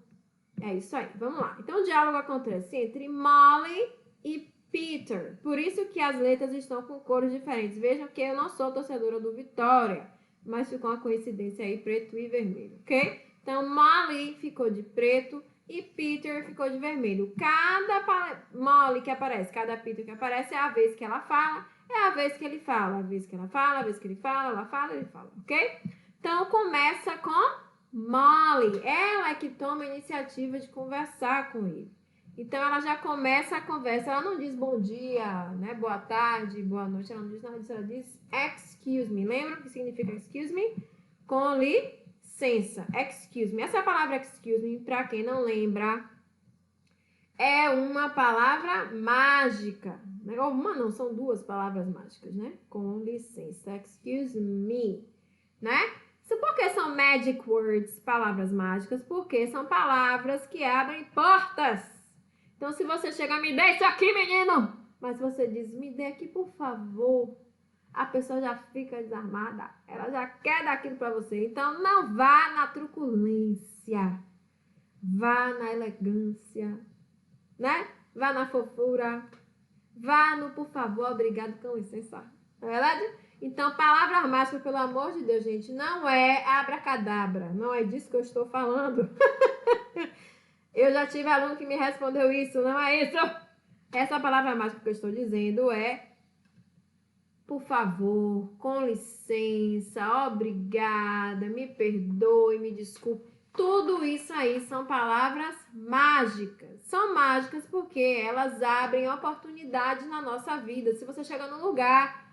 é isso aí. Vamos lá. Então, o diálogo acontece entre Molly e Peter. Por isso que as letras estão com cores diferentes. Vejam que eu não sou torcedora do Vitória, mas ficou uma coincidência aí, preto e vermelho, ok? Então, Molly ficou de preto e Peter ficou de vermelho. Cada Molly que aparece, cada Peter que aparece é a vez que ela fala, é a vez que ele fala, a vez que ela fala, a vez que ele fala, ela fala, ele fala, ok? Então, começa com Molly. Ela é que toma a iniciativa de conversar com ele. Então, ela já começa a conversa. Ela não diz bom dia, né? Boa tarde, boa noite. Ela não diz nada disso. Ela diz excuse me. Lembra o que significa excuse me? Com licença. Excuse me. Essa palavra excuse me, para quem não lembra, é uma palavra mágica. Ou uma não, são duas palavras mágicas, né? Com licença. Excuse me, né? Isso porque são magic words, palavras mágicas, porque são palavras que abrem portas. Então, se você chega, me dê isso aqui, menino! Mas você diz, me dê aqui, por favor. A pessoa já fica desarmada. Ela já quer dar aquilo para você. Então, não vá na truculência. Vá na elegância, né? Vá na fofura. Vá no, por favor, obrigado, com licença. Não é verdade? Então, palavra mágica, pelo amor de Deus, gente, não é abracadabra. Não é disso que eu estou falando. Eu já tive aluno que me respondeu isso, não é isso? Essa palavra mágica que eu estou dizendo é por favor, com licença, obrigada, me perdoe, me desculpe. Tudo isso aí são palavras mágicas. São mágicas porque elas abrem oportunidades na nossa vida. Se você chega num lugar,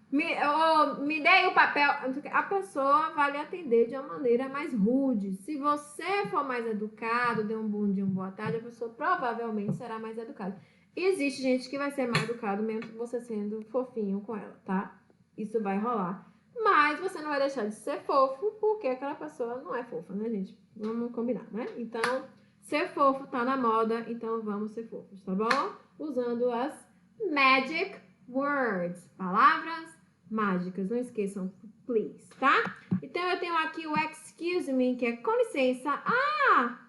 me dê o papel, a pessoa vai lhe atender de uma maneira mais rude. Se você for mais educado, dê um bom dia, uma boa tarde, a pessoa provavelmente será mais educada. Existe gente que vai ser mais educado mesmo que você sendo fofinho com ela, tá? Isso vai rolar. Mas você não vai deixar de ser fofo porque aquela pessoa não é fofa, né, gente? Vamos combinar, né? Então, ser fofo tá na moda, então vamos ser fofos, tá bom? Usando as magic words, palavras mágicas. Não esqueçam, please, tá? Então, eu tenho aqui o excuse me, que é com licença. Ah,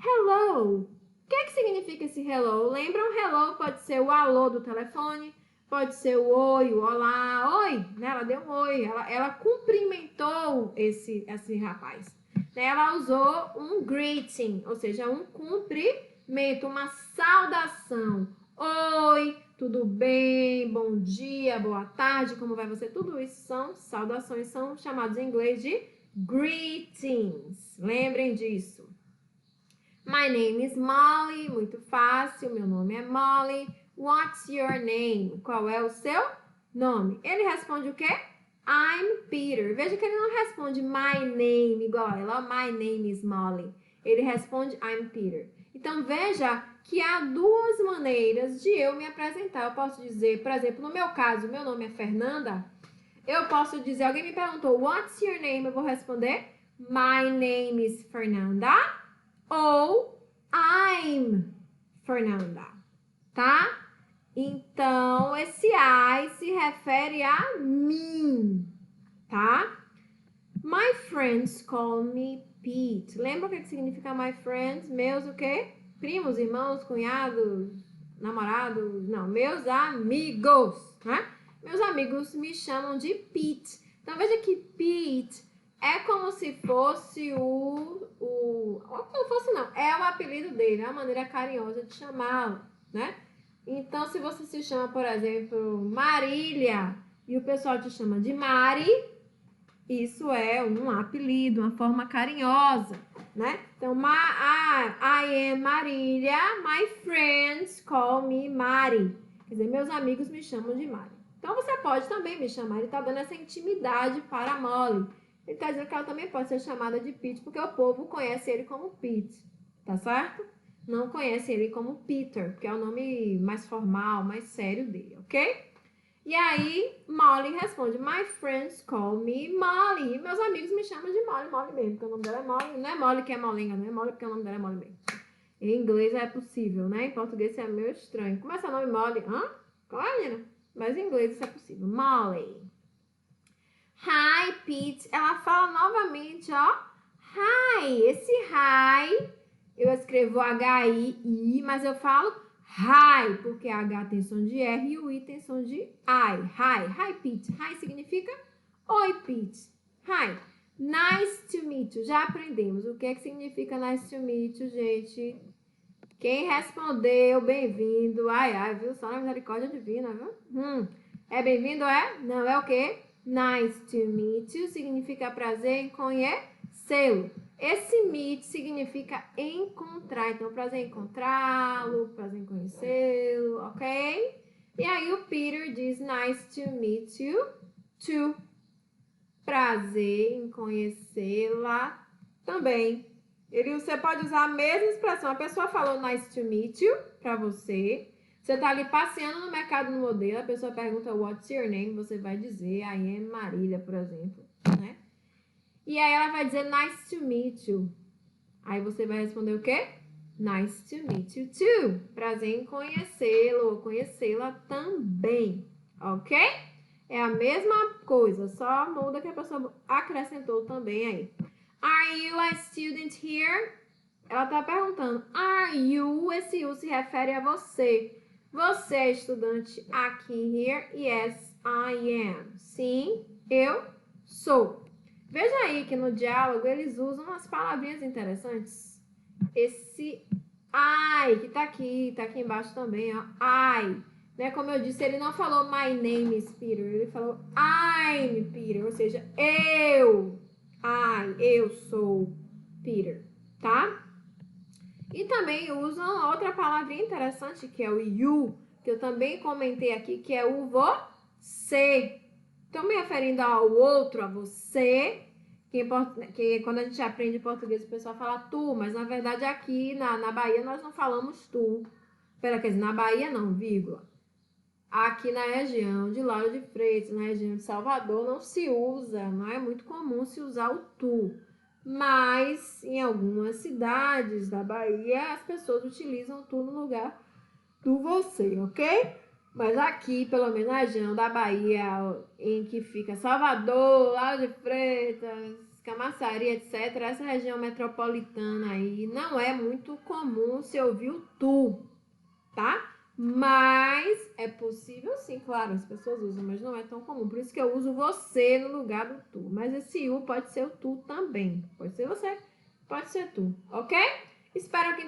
hello. O que significa esse hello? Lembram? Hello pode ser o alô do telefone, pode ser o oi, o olá, oi, né? Ela deu um oi, ela cumprimentou esse rapaz. Ela usou um greeting, ou seja, um cumprimento, uma saudação. Oi, tudo bem? Bom dia, boa tarde, como vai você? Tudo isso são saudações, são chamados em inglês de greetings. Lembrem disso. My name is Molly, muito fácil, meu nome é Molly. What's your name? Qual é o seu nome? Ele responde o quê? I'm Peter. Veja que ele não responde my name igual ela, my name is Molly. Ele responde I'm Peter. Então, veja que há duas maneiras de eu me apresentar. Eu posso dizer, por exemplo, no meu caso, meu nome é Fernanda. Eu posso dizer, alguém me perguntou, what's your name? Eu vou responder, my name is Fernanda. Ou I'm Fernanda, tá? Então, esse I se refere a mim, tá? My friends call me Pete. Lembra o que significa my friends? Meus o quê? Primos, irmãos, cunhados, namorados? Não, meus amigos, né? Meus amigos me chamam de Pete. Então, veja que Pete é como se fosse como fosse não, é o apelido dele, é uma maneira carinhosa de chamá-lo, né? Então, se você se chama, por exemplo, Marília, e o pessoal te chama de Mari, isso é um apelido, uma forma carinhosa. né? Então, I am Marília, my friends call me Mari. Quer dizer, meus amigos me chamam de Mari. Então, você pode também me chamar. Ele está dando essa intimidade para a Molly. Ele está dizendo que ela também pode ser chamada de Pete, porque o povo conhece ele como Pete, tá certo? Não conhece ele como Peter, porque é o nome mais formal, mais sério dele, ok? E aí, Molly responde, my friends call me Molly. E meus amigos me chamam de Molly, Molly mesmo, porque o nome dela é Molly. Não é Molly que é molenga, não é Molly porque o nome dela é Molly mesmo. Em inglês é possível, né? Em português é meio estranho. Como é seu nome, Molly? Hã? Qual é, menina? Mas em inglês isso é possível. Molly. Hi, Pete. Ela fala novamente, ó. Hi. Esse hi, eu escrevo H-I-I, mas eu falo hi, porque H tem som de R e o I tem som de I. Hi. Hi, Pete. Hi significa oi, Pete. Hi. Nice to meet you. Já aprendemos. O que é que significa nice to meet you, gente? Quem respondeu, bem-vindo. Ai, viu? Só na misericórdia divina, viu? É bem-vindo, é? Não, é o quê? Nice to meet you significa prazer em conhecê-lo. Esse meet significa encontrar. Então, prazer em encontrá-lo, prazer em conhecê-lo, ok? E aí o Peter diz nice to meet you too. Prazer em conhecê-la também. Você pode usar a mesma expressão. A pessoa falou nice to meet you pra você. Você tá ali passeando no mercado no modelo, a pessoa pergunta what's your name, você vai dizer I am Marília, por exemplo, né? E aí ela vai dizer nice to meet you. Aí você vai responder o quê? Nice to meet you too. Prazer em conhecê-lo ou conhecê-la também, ok? É a mesma coisa, só muda que a pessoa acrescentou também aí. Are you a student here? Ela tá perguntando, are you? Esse you se refere a você. Você é estudante aqui, here? Yes, I am. Sim, eu sou. Veja aí que no diálogo eles usam umas palavrinhas interessantes. Esse I, que tá aqui embaixo também, ó. I. Né? Como eu disse, ele não falou my name is Peter, ele falou I'm Peter, ou seja, eu sou Peter, tá? E também usam outra palavrinha interessante, que é o you, que eu também comentei aqui, que é o você. Estou me referindo ao outro, a você, que quando a gente aprende português o pessoal fala tu, mas na verdade aqui na Bahia nós não falamos tu. Quer dizer, na Bahia não, vírgula. Aqui na região de Lauro de Freitas, na região de Salvador, não se usa, não é muito comum se usar o tu. Mas em algumas cidades da Bahia, as pessoas utilizam tu no lugar do você, ok? Mas aqui, pelo menos na região da Bahia, em que fica Salvador, Lauro de Freitas, Camaçari, etc., essa região metropolitana aí, não é muito comum se ouvir o tu, tá? Mas é possível sim, claro, as pessoas usam, mas não é tão comum. Por isso que eu uso você no lugar do tu. Mas esse u pode ser o tu também. Pode ser você, pode ser tu, ok? Espero que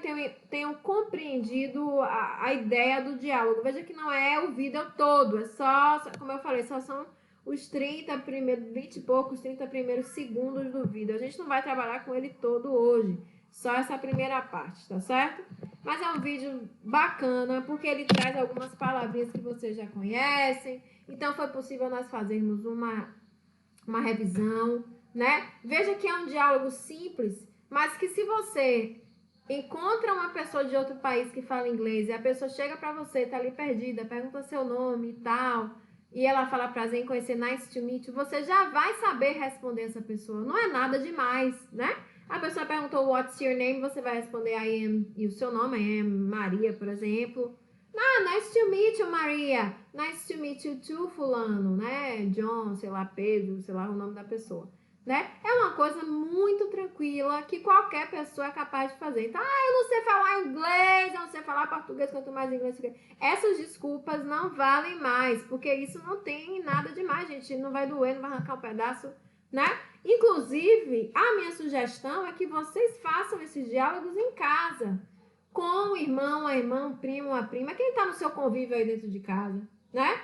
tenham compreendido a ideia do diálogo. Veja que não é o vídeo todo, é só, como eu falei, só são os 30 e poucos, 30 primeiros segundos do vídeo. A gente não vai trabalhar com ele todo hoje, só essa primeira parte, tá certo? Mas é um vídeo bacana, porque ele traz algumas palavrinhas que vocês já conhecem. Então, foi possível nós fazermos uma revisão, né? Veja que é um diálogo simples, mas que se você encontra uma pessoa de outro país que fala inglês e a pessoa chega pra você, tá ali perdida, pergunta seu nome e tal, e ela fala prazer em conhecer, nice to meet you, você já vai saber responder essa pessoa. Não é nada demais, né? A pessoa perguntou what's your name, você vai responder I am, e o seu nome I am Maria, por exemplo. Nice to meet you, Maria. Nice to meet you too, fulano, né? John, sei lá, Pedro, sei lá o nome da pessoa, né? É uma coisa muito tranquila que qualquer pessoa é capaz de fazer. Então, eu não sei falar inglês, eu não sei falar português, quanto mais inglês. Essas desculpas não valem mais, porque isso não tem nada demais, gente. Não vai doer, não vai arrancar um pedaço, né? Inclusive, a minha sugestão é que vocês façam esses diálogos em casa, com o irmão, a irmã, o primo, a prima, quem tá no seu convívio aí dentro de casa, né?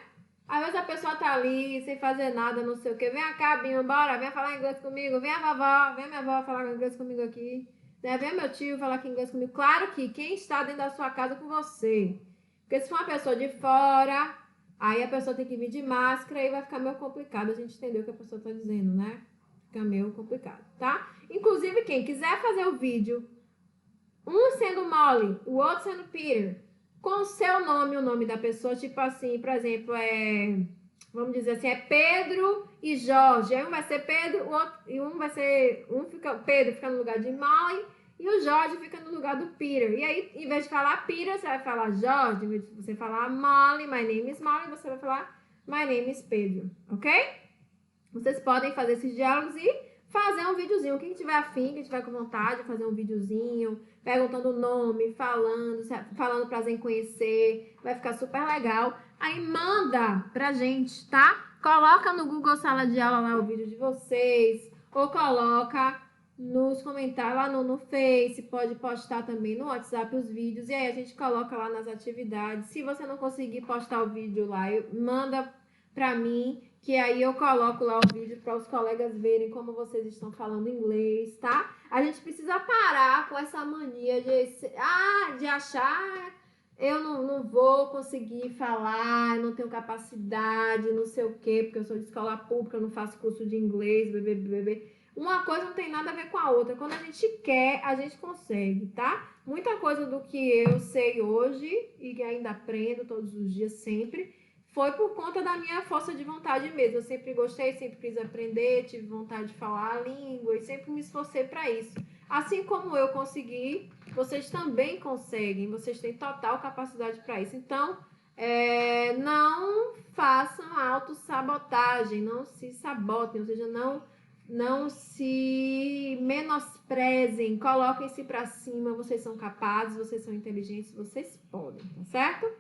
Às vezes a pessoa tá ali, sem fazer nada, não sei o quê. Vem cá, Binho, bora, vem falar inglês comigo. Vem a minha avó falar inglês comigo aqui. Deve ver meu tio falar aqui inglês comigo. Claro que quem está dentro da sua casa com você. Porque se for uma pessoa de fora, aí a pessoa tem que vir de máscara e vai ficar meio complicado a gente entender o que a pessoa está dizendo, né? Fica meio complicado, tá? Inclusive, quem quiser fazer o vídeo, um sendo Molly, o outro sendo Peter, com o seu nome, o nome da pessoa, tipo assim, por exemplo, vamos dizer assim, é Pedro e Jorge. Aí um vai ser Pedro, o outro, e um vai ser, Pedro fica no lugar de Molly e o Jorge fica no lugar do Peter. E aí, em vez de falar Peter, você vai falar Jorge, em vez de você falar Molly, my name is Molly, você vai falar my name is Pedro, ok? Vocês podem fazer esses diálogos e fazer um videozinho. Quem tiver afim, quem tiver com vontade de fazer um videozinho, perguntando o nome, falando prazer em conhecer, vai ficar super legal. Aí manda pra gente, tá? Coloca no Google Sala de Aula lá o vídeo de vocês, ou coloca nos comentários lá no Face, pode postar também no WhatsApp os vídeos, e aí a gente coloca lá nas atividades. Se você não conseguir postar o vídeo lá, manda pra mim, que aí eu coloco lá o vídeo para os colegas verem como vocês estão falando inglês, tá? A gente precisa parar com essa mania de achar eu não vou conseguir falar, eu não tenho capacidade, não sei o quê, porque eu sou de escola pública, eu não faço curso de inglês, bebê. Uma coisa não tem nada a ver com a outra. Quando a gente quer, a gente consegue, tá? Muita coisa do que eu sei hoje e que ainda aprendo todos os dias, sempre, foi por conta da minha força de vontade mesmo. Eu sempre gostei, sempre quis aprender, tive vontade de falar a língua e sempre me esforcei para isso. Assim como eu consegui, vocês também conseguem. Vocês têm total capacidade para isso. Então, não façam autossabotagem, não se sabotem, ou seja, não se menosprezem, coloquem-se para cima. Vocês são capazes, vocês são inteligentes, vocês podem, tá certo?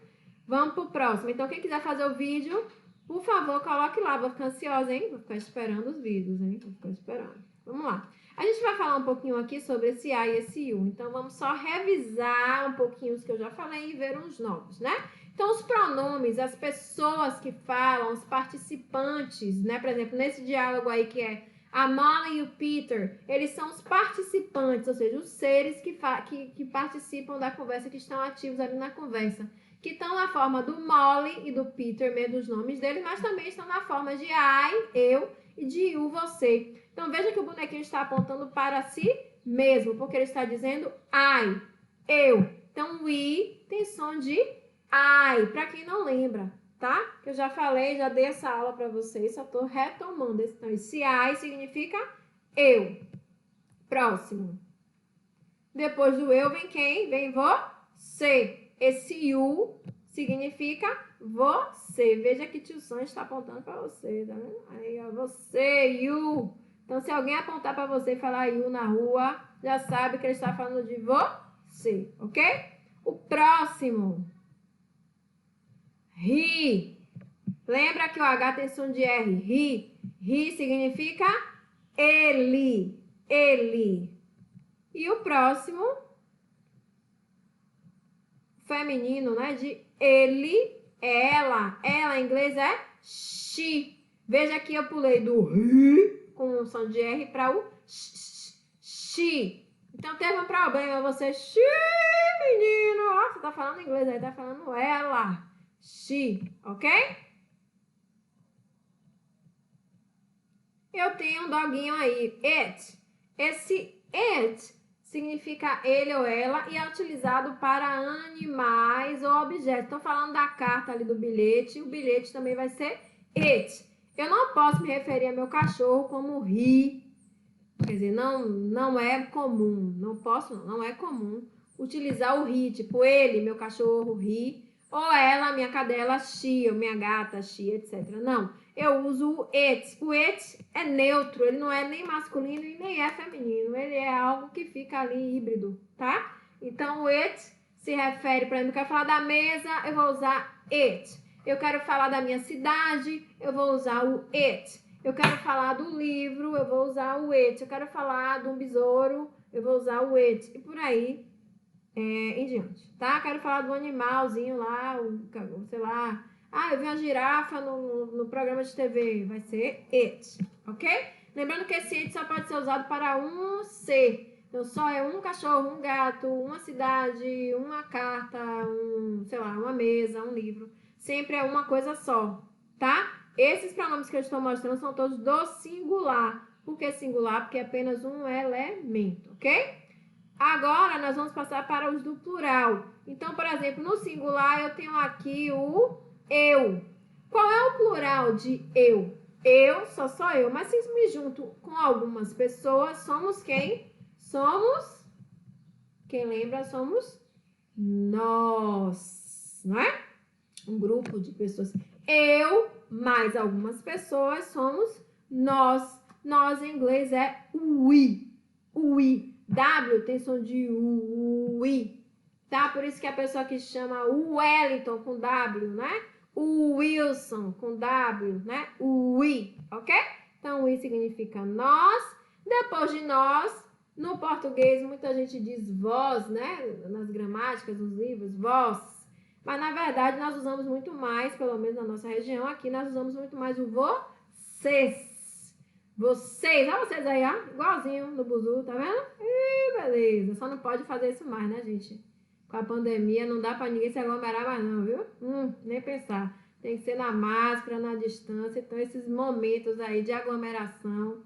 Vamos pro próximo. Então, quem quiser fazer o vídeo, por favor, coloque lá. Vou ficar ansiosa, hein? Vou ficar esperando os vídeos, hein? Vou ficar esperando. Vamos lá. A gente vai falar um pouquinho aqui sobre esse I e esse U. Então, vamos só revisar um pouquinho os que eu já falei e ver uns novos, né? Então, os pronomes, as pessoas que falam, os participantes, né? Por exemplo, nesse diálogo aí que é a Molly e o Peter, eles são os participantes, ou seja, os seres que participam da conversa, que estão ativos ali na conversa, que estão na forma do Molly e do Peter, mesmo dos nomes deles, mas também estão na forma de I, eu, e de you, você. Então, veja que o bonequinho está apontando para si mesmo, porque ele está dizendo I, eu. Então, we tem som de I, para quem não lembra, tá? Que eu já falei, já dei essa aula para vocês, só estou retomando. Então, esse I significa eu. Próximo. Depois do eu vem quem? Vem você. Esse you significa você. Veja que tio Sam está apontando para você, tá vendo? Aí, ó, você, you. Então, se alguém apontar para você e falar you na rua, já sabe que ele está falando de você, ok? O próximo. He. Lembra que o H tem som de R. He. He significa ele. Ele. E o próximo, feminino, né? De ele, ela. Ela em inglês é she. Veja que eu pulei do he com o som de R para o she. Então teve um problema, você she, menino. Ó, você tá falando inglês aí, tá falando ela. She, ok? Eu tenho um doguinho aí, it. Esse it significa ele ou ela e é utilizado para animais ou objetos. Estou falando da carta ali do bilhete, o bilhete também vai ser it. Eu não posso me referir a meu cachorro como he, quer dizer, não é comum, não é comum utilizar o he, tipo ele, meu cachorro, he, ou ela, minha cadela, she, ou minha gata, she, etc. Não, eu uso o it. O it é neutro, ele não é nem masculino e nem é feminino, ele é algo que fica ali híbrido, tá? Então, o it se refere, por exemplo, eu quero falar da mesa, eu vou usar it. Eu quero falar da minha cidade, eu vou usar o it. Eu quero falar do livro, eu vou usar o it. Eu quero falar de um besouro, eu vou usar o it. E por aí em diante, tá? Quero falar do animalzinho lá, sei lá. Eu vi uma girafa no programa de TV. Vai ser it, ok? Lembrando que esse it só pode ser usado para um ser. Então, só é um cachorro, um gato, uma cidade, uma carta, sei lá, uma mesa, um livro. Sempre é uma coisa só, tá? Esses pronomes que eu estou mostrando são todos do singular. Por que singular? Porque é apenas um elemento, ok? Agora, nós vamos passar para os do plural. Então, por exemplo, no singular, eu tenho aqui o eu. Qual é o plural de eu? Eu, só sou eu. Mas se me junto com algumas pessoas, somos quem? Somos, quem lembra, somos nós, não é? Um grupo de pessoas. Eu mais algumas pessoas somos nós. Nós em inglês é we. We. W tem som de we. Tá? Por isso que a pessoa que chama o Wellington com W, né? O Wilson com W, né? O we, ok? Então, we significa nós. Depois de nós, no português, muita gente diz vós, né? Nas gramáticas, nos livros, vós. Mas, na verdade, nós usamos muito mais, pelo menos na nossa região, aqui nós usamos muito mais o vocês. Vocês, olha vocês aí, ó, igualzinho no buzu, tá vendo? Ih, beleza. Só não pode fazer isso mais, né, gente? Com a pandemia, não dá pra ninguém se aglomerar mais não, viu? Nem pensar. Tem que ser na máscara, na distância. Então, esses momentos aí de aglomeração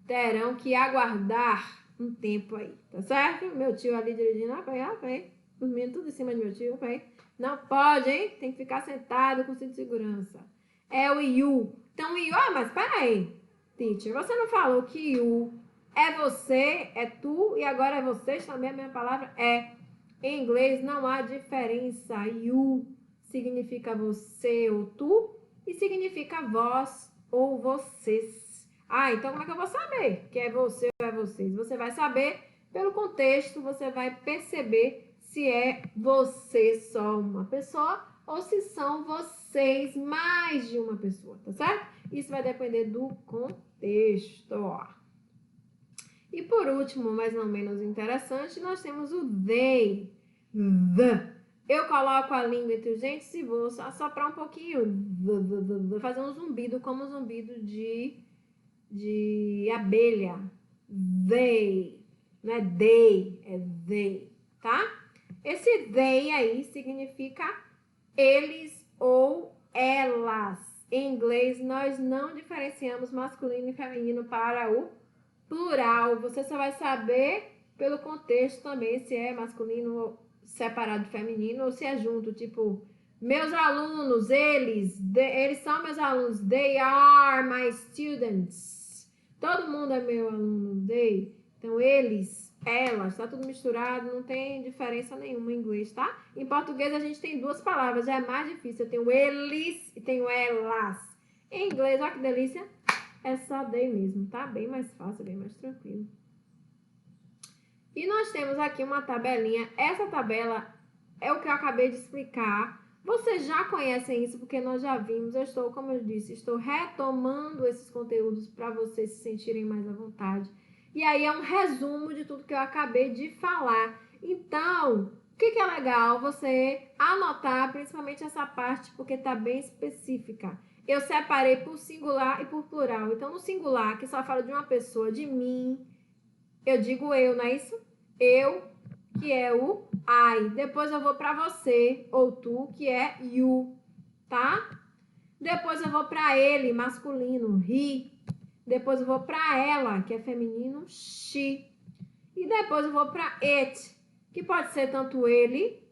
terão que aguardar um tempo aí, tá certo? Meu tio ali dirigindo, foi. Os meninos tudo em cima de meu tio, foi. Não pode, hein? Tem que ficar sentado com cinto de segurança. É o you. Então, o you... Ah, mas peraí, teacher. Você não falou que you é você, é tu, e agora é vocês também, a mesma palavra? É. Em inglês não há diferença. You significa você ou tu, e significa vós ou vocês. Ah, então como é que eu vou saber que é você ou é vocês? Você vai saber pelo contexto, você vai perceber se é você só uma pessoa ou se são vocês mais de uma pessoa, tá certo? Isso vai depender do contexto. E por último, mas não menos interessante, nós temos o they, the. Eu coloco a língua entre os dentes e vou assoprar um pouquinho, fazer um zumbido como um zumbido de abelha. They, não é they, é they, tá? Esse they aí significa eles ou elas. Em inglês, nós não diferenciamos masculino e feminino para o plural. Você só vai saber pelo contexto também se é masculino separado de feminino ou se é junto, tipo, meus alunos, eles são meus alunos. They are my students. Todo mundo é meu aluno, they. Então, eles, elas, tá tudo misturado, não tem diferença nenhuma em inglês, tá? Em português a gente tem duas palavras, já é mais difícil. Eu tenho eles e tenho elas. Em inglês, olha que delícia, é só they mesmo, tá? Bem mais fácil, bem mais tranquilo. E nós temos aqui uma tabelinha. Essa tabela é o que eu acabei de explicar. Vocês já conhecem isso porque nós já vimos. Eu estou, como eu disse, estou retomando esses conteúdos para vocês se sentirem mais à vontade. E aí é um resumo de tudo que eu acabei de falar. Então, o que é legal você anotar, principalmente essa parte, porque está bem específica. Eu separei por singular e por plural. Então, no singular, que só fala de uma pessoa, de mim, eu digo eu, não é isso? Eu, que é o I. Depois eu vou para você, ou tu, que é you, tá? Depois eu vou para ele, masculino, he. Depois eu vou para ela, que é feminino, she. E depois eu vou para it, que pode ser tanto ele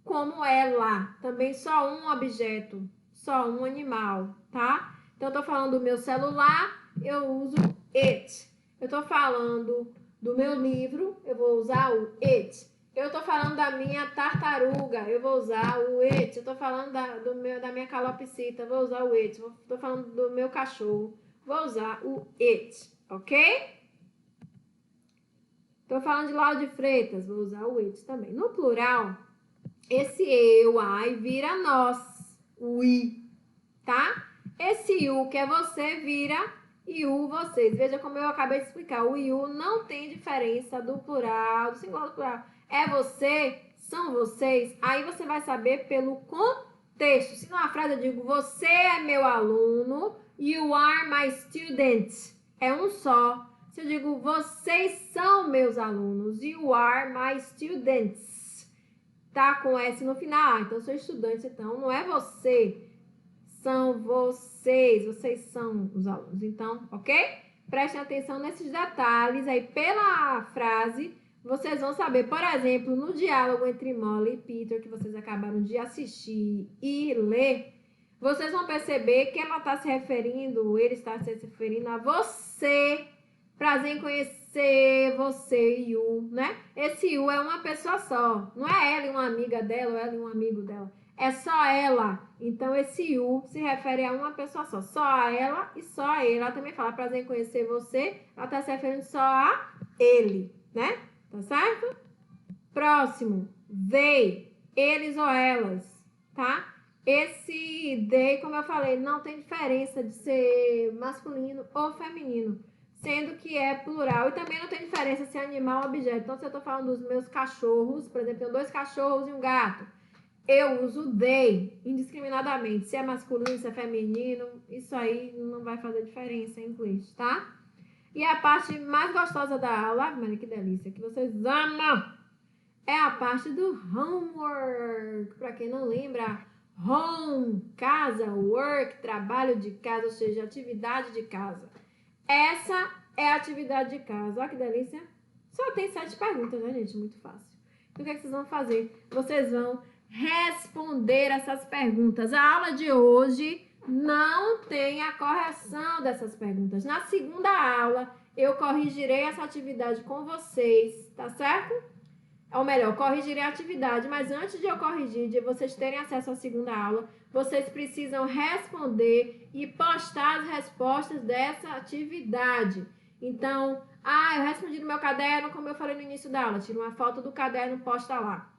como ela. Também só um objeto, só um animal, tá? Então, eu tô falando do meu celular, eu uso it. Eu tô falando do meu livro, eu vou usar o it. Eu tô falando da minha tartaruga, eu vou usar o it. Eu tô falando da minha calopsita, vou usar o it. Tô falando do meu cachorro, vou usar o it, ok? Tô falando de Lauro de Freitas, vou usar o it também. No plural, esse eu, I, vira nós, we, tá? Esse you, que é você, vira you, vocês. Veja como eu acabei de explicar. O you não tem diferença do plural, do singular do plural. É você, são vocês. Aí você vai saber pelo contexto. Se numa frase eu digo, você é meu aluno, you are my student. É um só. Se eu digo, vocês são meus alunos, you are my students, tá com S no final, então eu sou estudante, então não é você, são vocês são os alunos, então, ok? Prestem atenção nesses detalhes, aí pela frase, vocês vão saber, por exemplo, no diálogo entre Molly e Peter, que vocês acabaram de assistir e ler, vocês vão perceber que ela está se referindo, ele está se referindo a você. Prazer em conhecer você, you, né? Esse you é uma pessoa só. Não é ela e uma amiga dela, ou ela e um amigo dela. É só ela. Então, esse you se refere a uma pessoa só. Só a ela e só a ele. Ela também fala prazer em conhecer você. Ela está se referindo só a ele, né? Tá certo? Próximo. They. Eles ou elas, tá? Esse they, como eu falei, não tem diferença de ser masculino ou feminino, sendo que é plural. E também não tem diferença se é animal ou objeto. Então, se eu tô falando dos meus cachorros, por exemplo, eu tenho 2 cachorros e um gato, eu uso they indiscriminadamente. Se é masculino, se é feminino, isso aí não vai fazer diferença em inglês, tá? E a parte mais gostosa da aula, mano, que delícia, que vocês amam, é a parte do homework. Para quem não lembra, home, casa, work, trabalho de casa, ou seja, atividade de casa. Essa é a atividade de casa. Olha que delícia. Só tem 7 perguntas, né, gente? Muito fácil. Então, o que é que vocês vão fazer? Vocês vão responder essas perguntas. A aula de hoje não tem a correção dessas perguntas. Na segunda aula, eu corrigirei essa atividade com vocês, tá certo? Ou melhor, corrigirei a atividade, mas antes de eu corrigir, de vocês terem acesso à segunda aula, vocês precisam responder e postar as respostas dessa atividade. Então, eu respondi no meu caderno, como eu falei no início da aula, tira uma foto do caderno, posta lá.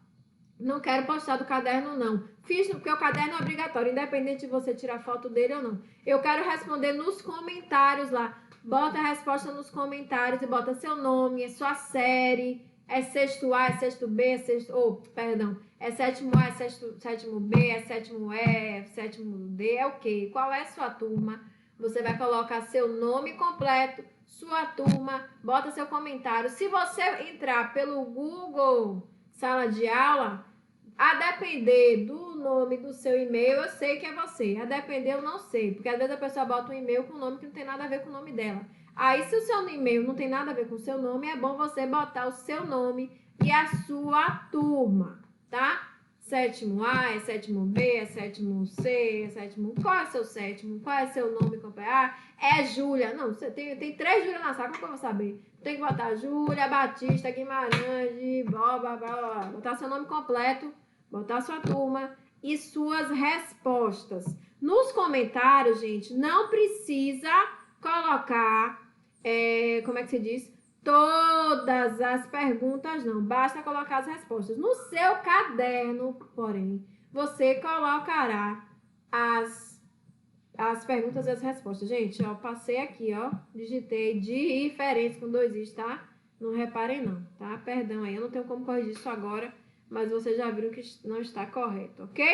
Não quero postar do caderno, não. Fiz porque o caderno é obrigatório, independente de você tirar foto dele ou não. Eu quero responder nos comentários lá. Bota a resposta nos comentários e bota seu nome, sua série, é sexto A, é sexto B, é sexto... é sétimo A, é sétimo B, é sétimo E, é sétimo D, é o quê? Qual é a sua turma? Você vai colocar seu nome completo, sua turma, bota seu comentário. Se você entrar pelo Google Sala de Aula, a depender do nome do seu e-mail, eu sei que é você. A depender, eu não sei. Porque às vezes a pessoa bota um e-mail com um nome que não tem nada a ver com o nome dela. Aí, se o seu e-mail não tem nada a ver com o seu nome, é bom você botar o seu nome e a sua turma, tá? Sétimo A, é sétimo B, é sétimo C, é sétimo... Qual é o seu sétimo? Qual é o seu nome completo? É Júlia. Não, você tem 3 Júlia na sala, como que eu vou saber? Tem que botar Júlia, Batista, Guimarães, blá, blá, blá, blá. Botar seu nome completo, botar sua turma e suas respostas. Nos comentários, gente, não precisa colocar, como é que se diz? Todas as perguntas, não. Basta colocar as respostas. No seu caderno, porém, você colocará as perguntas e as respostas. Gente, ó, passei aqui, ó, digitei diferentes com 2 is, tá? Não reparem não, tá? Perdão aí, eu não tenho como corrigir isso agora, mas vocês já viram que não está correto, ok?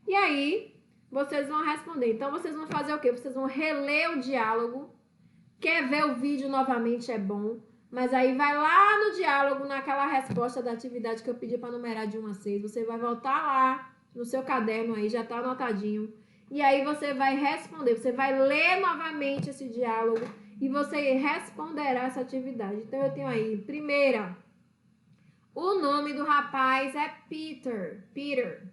E aí, vocês vão responder. Então, vocês vão fazer o quê? Vocês vão reler o diálogo. Quer ver o vídeo novamente, é bom. Mas aí vai lá no diálogo, naquela resposta da atividade que eu pedi para numerar de 1 a 6. Você vai voltar lá no seu caderno aí, já tá anotadinho. E aí você vai responder, você vai ler novamente esse diálogo e você responderá essa atividade. Então, eu tenho aí, primeira, o nome do rapaz é Peter. Peter.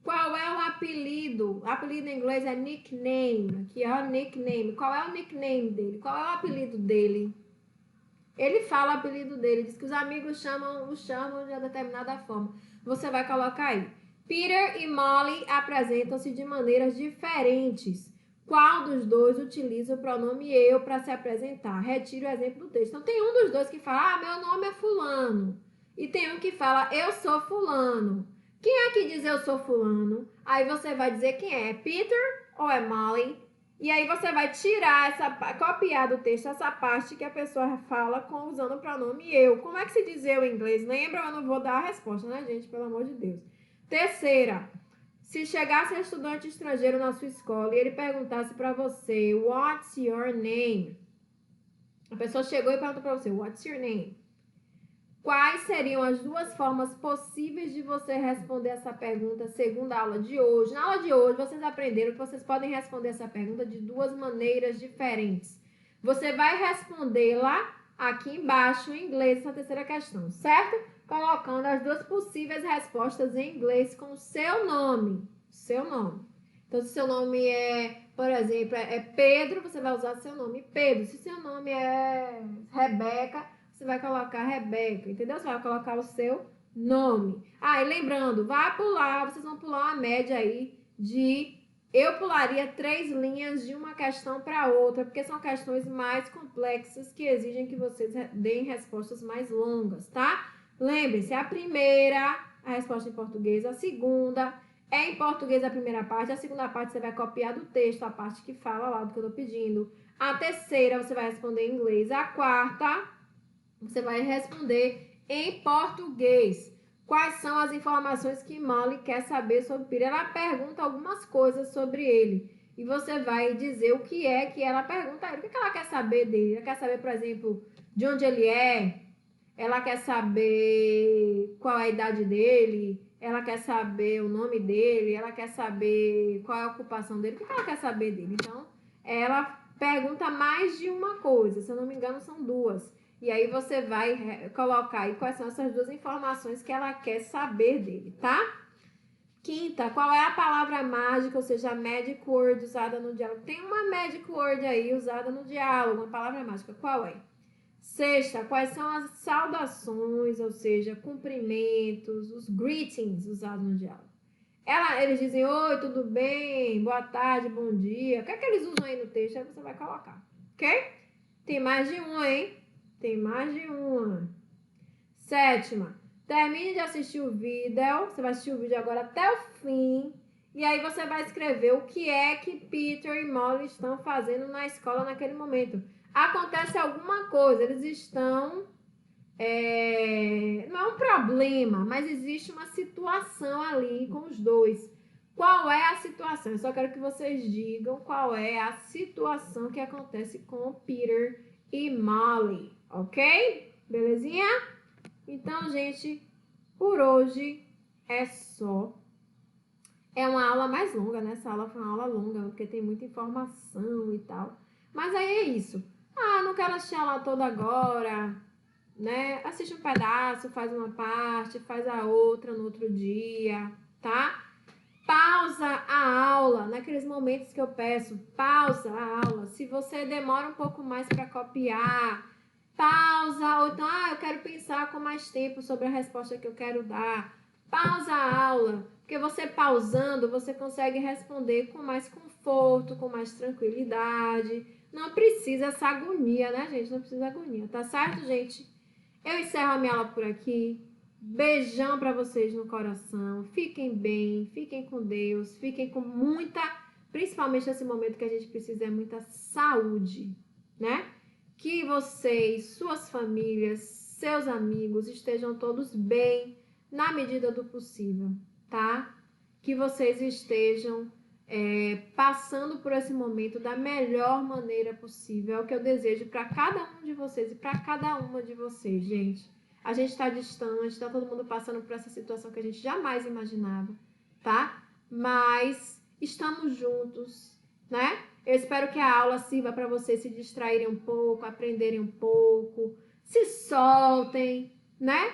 Qual é o apelido? O apelido em inglês é nickname. Aqui, ó, nickname. Qual é o nickname dele? Qual é o apelido dele? Ele fala o apelido dele, diz que os amigos o chamam de uma determinada forma. Você vai colocar aí. Peter e Molly apresentam-se de maneiras diferentes. Qual dos dois utiliza o pronome eu para se apresentar? Retire o exemplo do texto. Então, tem um dos dois que fala, meu nome é fulano. E tem um que fala, eu sou fulano. Quem é que diz eu sou fulano? Aí você vai dizer quem é Peter ou é Molly? E aí você vai tirar copiar do texto essa parte que a pessoa fala usando o pronome eu. Como é que se diz eu em inglês? Lembra? Eu não vou dar a resposta, né, gente? Pelo amor de Deus. Terceira, se chegasse um estudante estrangeiro na sua escola e ele perguntasse para você, what's your name? A pessoa chegou e perguntou para você, what's your name? Quais seriam as duas formas possíveis de você responder essa pergunta segundo a aula de hoje? Na aula de hoje, vocês aprenderam que vocês podem responder essa pergunta de duas maneiras diferentes. Você vai respondê-la aqui embaixo em inglês, essa terceira questão, certo? Colocando as duas possíveis respostas em inglês com o seu nome. Seu nome. Então, se seu nome é, por exemplo, é Pedro, você vai usar seu nome Pedro. Se seu nome é Rebeca, você vai colocar Rebeca, entendeu? Você vai colocar o seu nome. Ah, e lembrando, vai pular, vocês vão pular uma média aí de... Eu pularia 3 linhas de uma questão para outra, porque são questões mais complexas que exigem que vocês deem respostas mais longas, tá? Lembre-se, a primeira, a resposta em português, a segunda é em português a primeira parte, a segunda parte você vai copiar do texto, a parte que fala lá do que eu tô pedindo. A terceira você vai responder em inglês, a quarta você vai responder em português. Quais são as informações que Molly quer saber sobre Peter? Ela pergunta algumas coisas sobre ele. E você vai dizer o que é que ela pergunta a ele. O que ela quer saber dele? Ela quer saber, por exemplo, de onde ele é. Ela quer saber qual é a idade dele. Ela quer saber o nome dele. Ela quer saber qual é a ocupação dele. O que ela quer saber dele? Então, ela pergunta mais de uma coisa. Se eu não me engano, são duas. E aí você vai colocar aí quais são essas duas informações que ela quer saber dele, tá? Quinta, qual é a palavra mágica, ou seja, a magic word usada no diálogo? Tem uma magic word aí usada no diálogo, uma palavra mágica, qual é? Sexta, quais são as saudações, ou seja, cumprimentos, os greetings usados no diálogo? Eles dizem, oi, tudo bem, boa tarde, bom dia. O que é que eles usam aí no texto? Aí você vai colocar, ok? Tem mais de um, hein? Tem mais de uma. Sétima, termine de assistir o vídeo. Você vai assistir o vídeo agora até o fim. E aí você vai escrever o que é que Peter e Molly estão fazendo na escola naquele momento. Acontece alguma coisa, eles estão... não é um problema, mas existe uma situação ali com os dois. Qual é a situação? Eu só quero que vocês digam qual é a situação que acontece com Peter e Molly, ok? Belezinha? Então, gente, por hoje é só. É uma aula mais longa, né? Essa aula foi uma aula longa, porque tem muita informação e tal. Mas aí é isso. Ah, não quero assistir a aula toda agora, né? Assiste um pedaço, faz uma parte, faz a outra no outro dia, tá? Pausa a aula, naqueles momentos que eu peço, pausa a aula. Se você demora um pouco mais para copiar, pausa, ou então, eu quero pensar com mais tempo sobre a resposta que eu quero dar. Pausa a aula, porque você pausando, você consegue responder com mais conforto, com mais tranquilidade. Não precisa essa agonia, né, gente? Não precisa agonia, tá certo, gente? Eu encerro a minha aula por aqui. Beijão para vocês no coração. Fiquem bem, fiquem com Deus, fiquem com muita, principalmente nesse momento que a gente precisa é muita saúde, né? Que vocês, suas famílias, seus amigos estejam todos bem na medida do possível, tá? Que vocês estejam passando por esse momento da melhor maneira possível. É o que eu desejo para cada um de vocês e para cada uma de vocês, gente. A gente está distante, está todo mundo passando por essa situação que a gente jamais imaginava, tá? Mas estamos juntos, né? Eu espero que a aula sirva para vocês se distraírem um pouco, aprenderem um pouco, se soltem, né?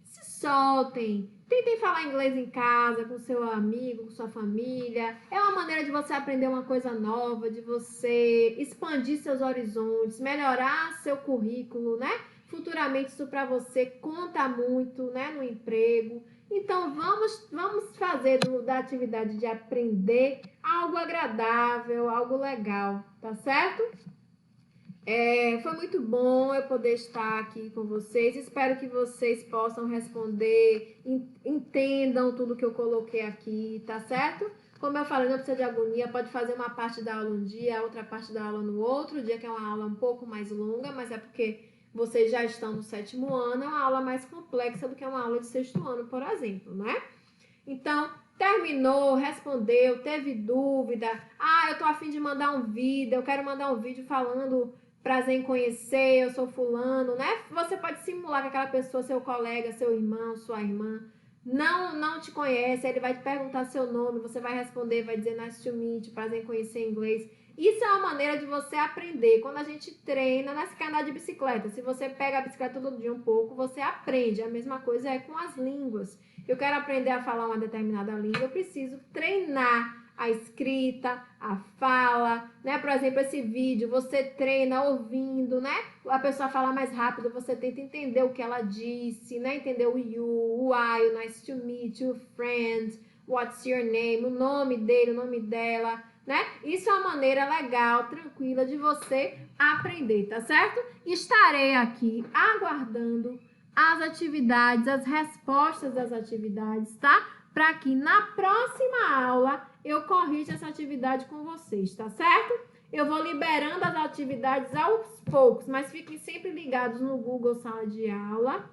Se soltem. Tentem falar inglês em casa, com seu amigo, com sua família. É uma maneira de você aprender uma coisa nova, de você expandir seus horizontes, melhorar seu currículo, né? Futuramente isso para você conta muito, né, no emprego. Então vamos fazer da atividade de aprender algo agradável, algo legal, tá certo? Foi muito bom eu poder estar aqui com vocês. Espero que vocês possam responder, entendam tudo que eu coloquei aqui, tá certo? Como eu falei, não precisa de agonia, pode fazer uma parte da aula um dia, a outra parte da aula no outro dia, que é uma aula um pouco mais longa, mas é porque vocês já estão no 7º ano, é uma aula mais complexa do que uma aula de 6º ano, por exemplo, né? Então, terminou, respondeu, teve dúvida, eu tô a fim de mandar um vídeo, eu quero mandar um vídeo falando prazer em conhecer, eu sou fulano, né? Você pode simular que aquela pessoa, seu colega, seu irmão, sua irmã, não te conhece, ele vai te perguntar seu nome, você vai responder, vai dizer nice to meet, prazer em conhecer em inglês. Isso é uma maneira de você aprender. Quando a gente treina, não é ficar andar de bicicleta. Se você pega a bicicleta todo dia um pouco, você aprende. A mesma coisa é com as línguas. Eu quero aprender a falar uma determinada língua, eu preciso treinar a escrita, a fala, né? Por exemplo, esse vídeo, você treina ouvindo, né? A pessoa fala mais rápido, você tenta entender o que ela disse, né? Entender o you, o I, o nice to meet you, friend, what's your name, o nome dele, o nome dela, né? Isso é uma maneira legal, tranquila de você aprender, tá certo? Estarei aqui aguardando as atividades, as respostas das atividades, tá? Para que na próxima aula eu corrija essa atividade com vocês, tá certo? Eu vou liberando as atividades aos poucos, mas fiquem sempre ligados no Google Sala de Aula,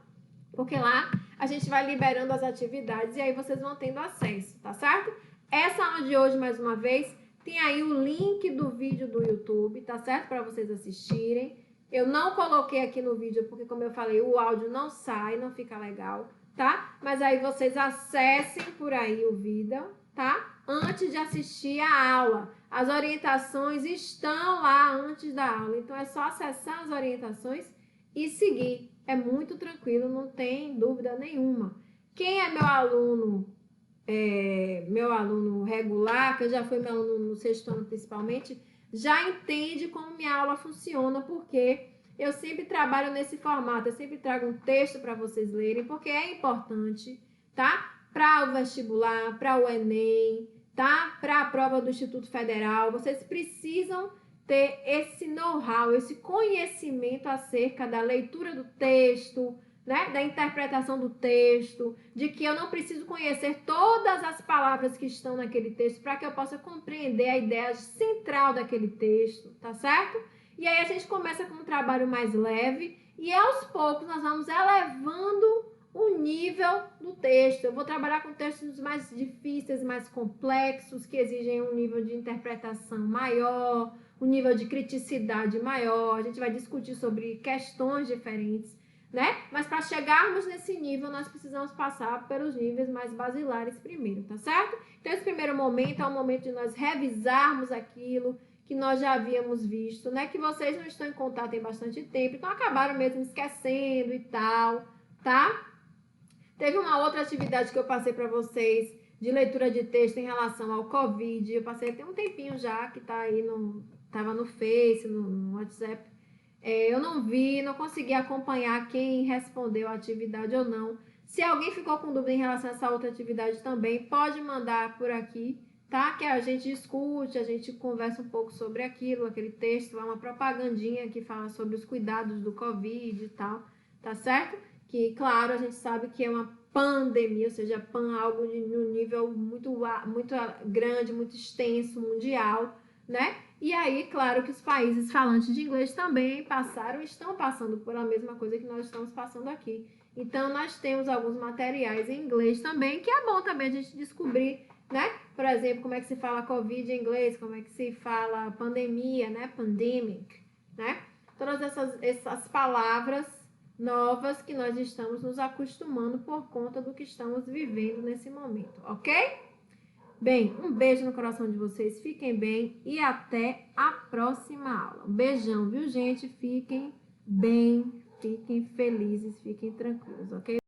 porque lá a gente vai liberando as atividades e aí vocês vão tendo acesso, tá certo? Essa aula de hoje, mais uma vez, tem aí o link do vídeo do YouTube, tá certo? Para vocês assistirem. Eu não coloquei aqui no vídeo porque, como eu falei, o áudio não sai, não fica legal, tá? Mas aí vocês acessem por aí o vídeo, tá? Antes de assistir a aula. As orientações estão lá antes da aula, então é só acessar as orientações e seguir. É muito tranquilo, não tem dúvida nenhuma. Quem é meu aluno regular, que já foi meu aluno no sexto ano principalmente, já entende como minha aula funciona, porque eu sempre trabalho nesse formato, eu sempre trago um texto para vocês lerem, porque é importante, tá? Para o vestibular, para o Enem, tá? Para a prova do Instituto Federal, vocês precisam ter esse know-how, esse conhecimento acerca da leitura do texto, né, da interpretação do texto, de que eu não preciso conhecer todas as palavras que estão naquele texto para que eu possa compreender a ideia central daquele texto, tá certo? E aí a gente começa com um trabalho mais leve e aos poucos nós vamos elevando o nível do texto. Eu vou trabalhar com textos mais difíceis, mais complexos, que exigem um nível de interpretação maior, um nível de criticidade maior. A gente vai discutir sobre questões diferentes, né? Mas para chegarmos nesse nível, nós precisamos passar pelos níveis mais basilares primeiro, tá certo? Então, esse primeiro momento é o momento de nós revisarmos aquilo que nós já havíamos visto, né? Que vocês não estão em contato em bastante tempo, então acabaram mesmo esquecendo e tal, tá? Teve uma outra atividade que eu passei para vocês de leitura de texto em relação ao Covid. Eu passei até um tempinho já, que tá aí tava no Face, no WhatsApp. Eu não vi, não consegui acompanhar quem respondeu a atividade ou não. Se alguém ficou com dúvida em relação a essa outra atividade também, pode mandar por aqui, tá? Que a gente discute, a gente conversa um pouco sobre aquilo, aquele texto, é uma propagandinha que fala sobre os cuidados do Covid e tal, tá certo? Que, claro, a gente sabe que é uma pandemia, ou seja, algo no nível muito grande, muito extenso, mundial, né? E aí, claro que os países falantes de inglês também passaram e estão passando por a mesma coisa que nós estamos passando aqui. Então, nós temos alguns materiais em inglês também, que é bom também a gente descobrir, né? Por exemplo, como é que se fala Covid em inglês, como é que se fala pandemia, né? Pandemic, né? Todas essas palavras novas que nós estamos nos acostumando por conta do que estamos vivendo nesse momento, ok? Bem, um beijo no coração de vocês, fiquem bem e até a próxima aula. Um beijão, viu, gente? Fiquem bem, fiquem felizes, fiquem tranquilos, ok?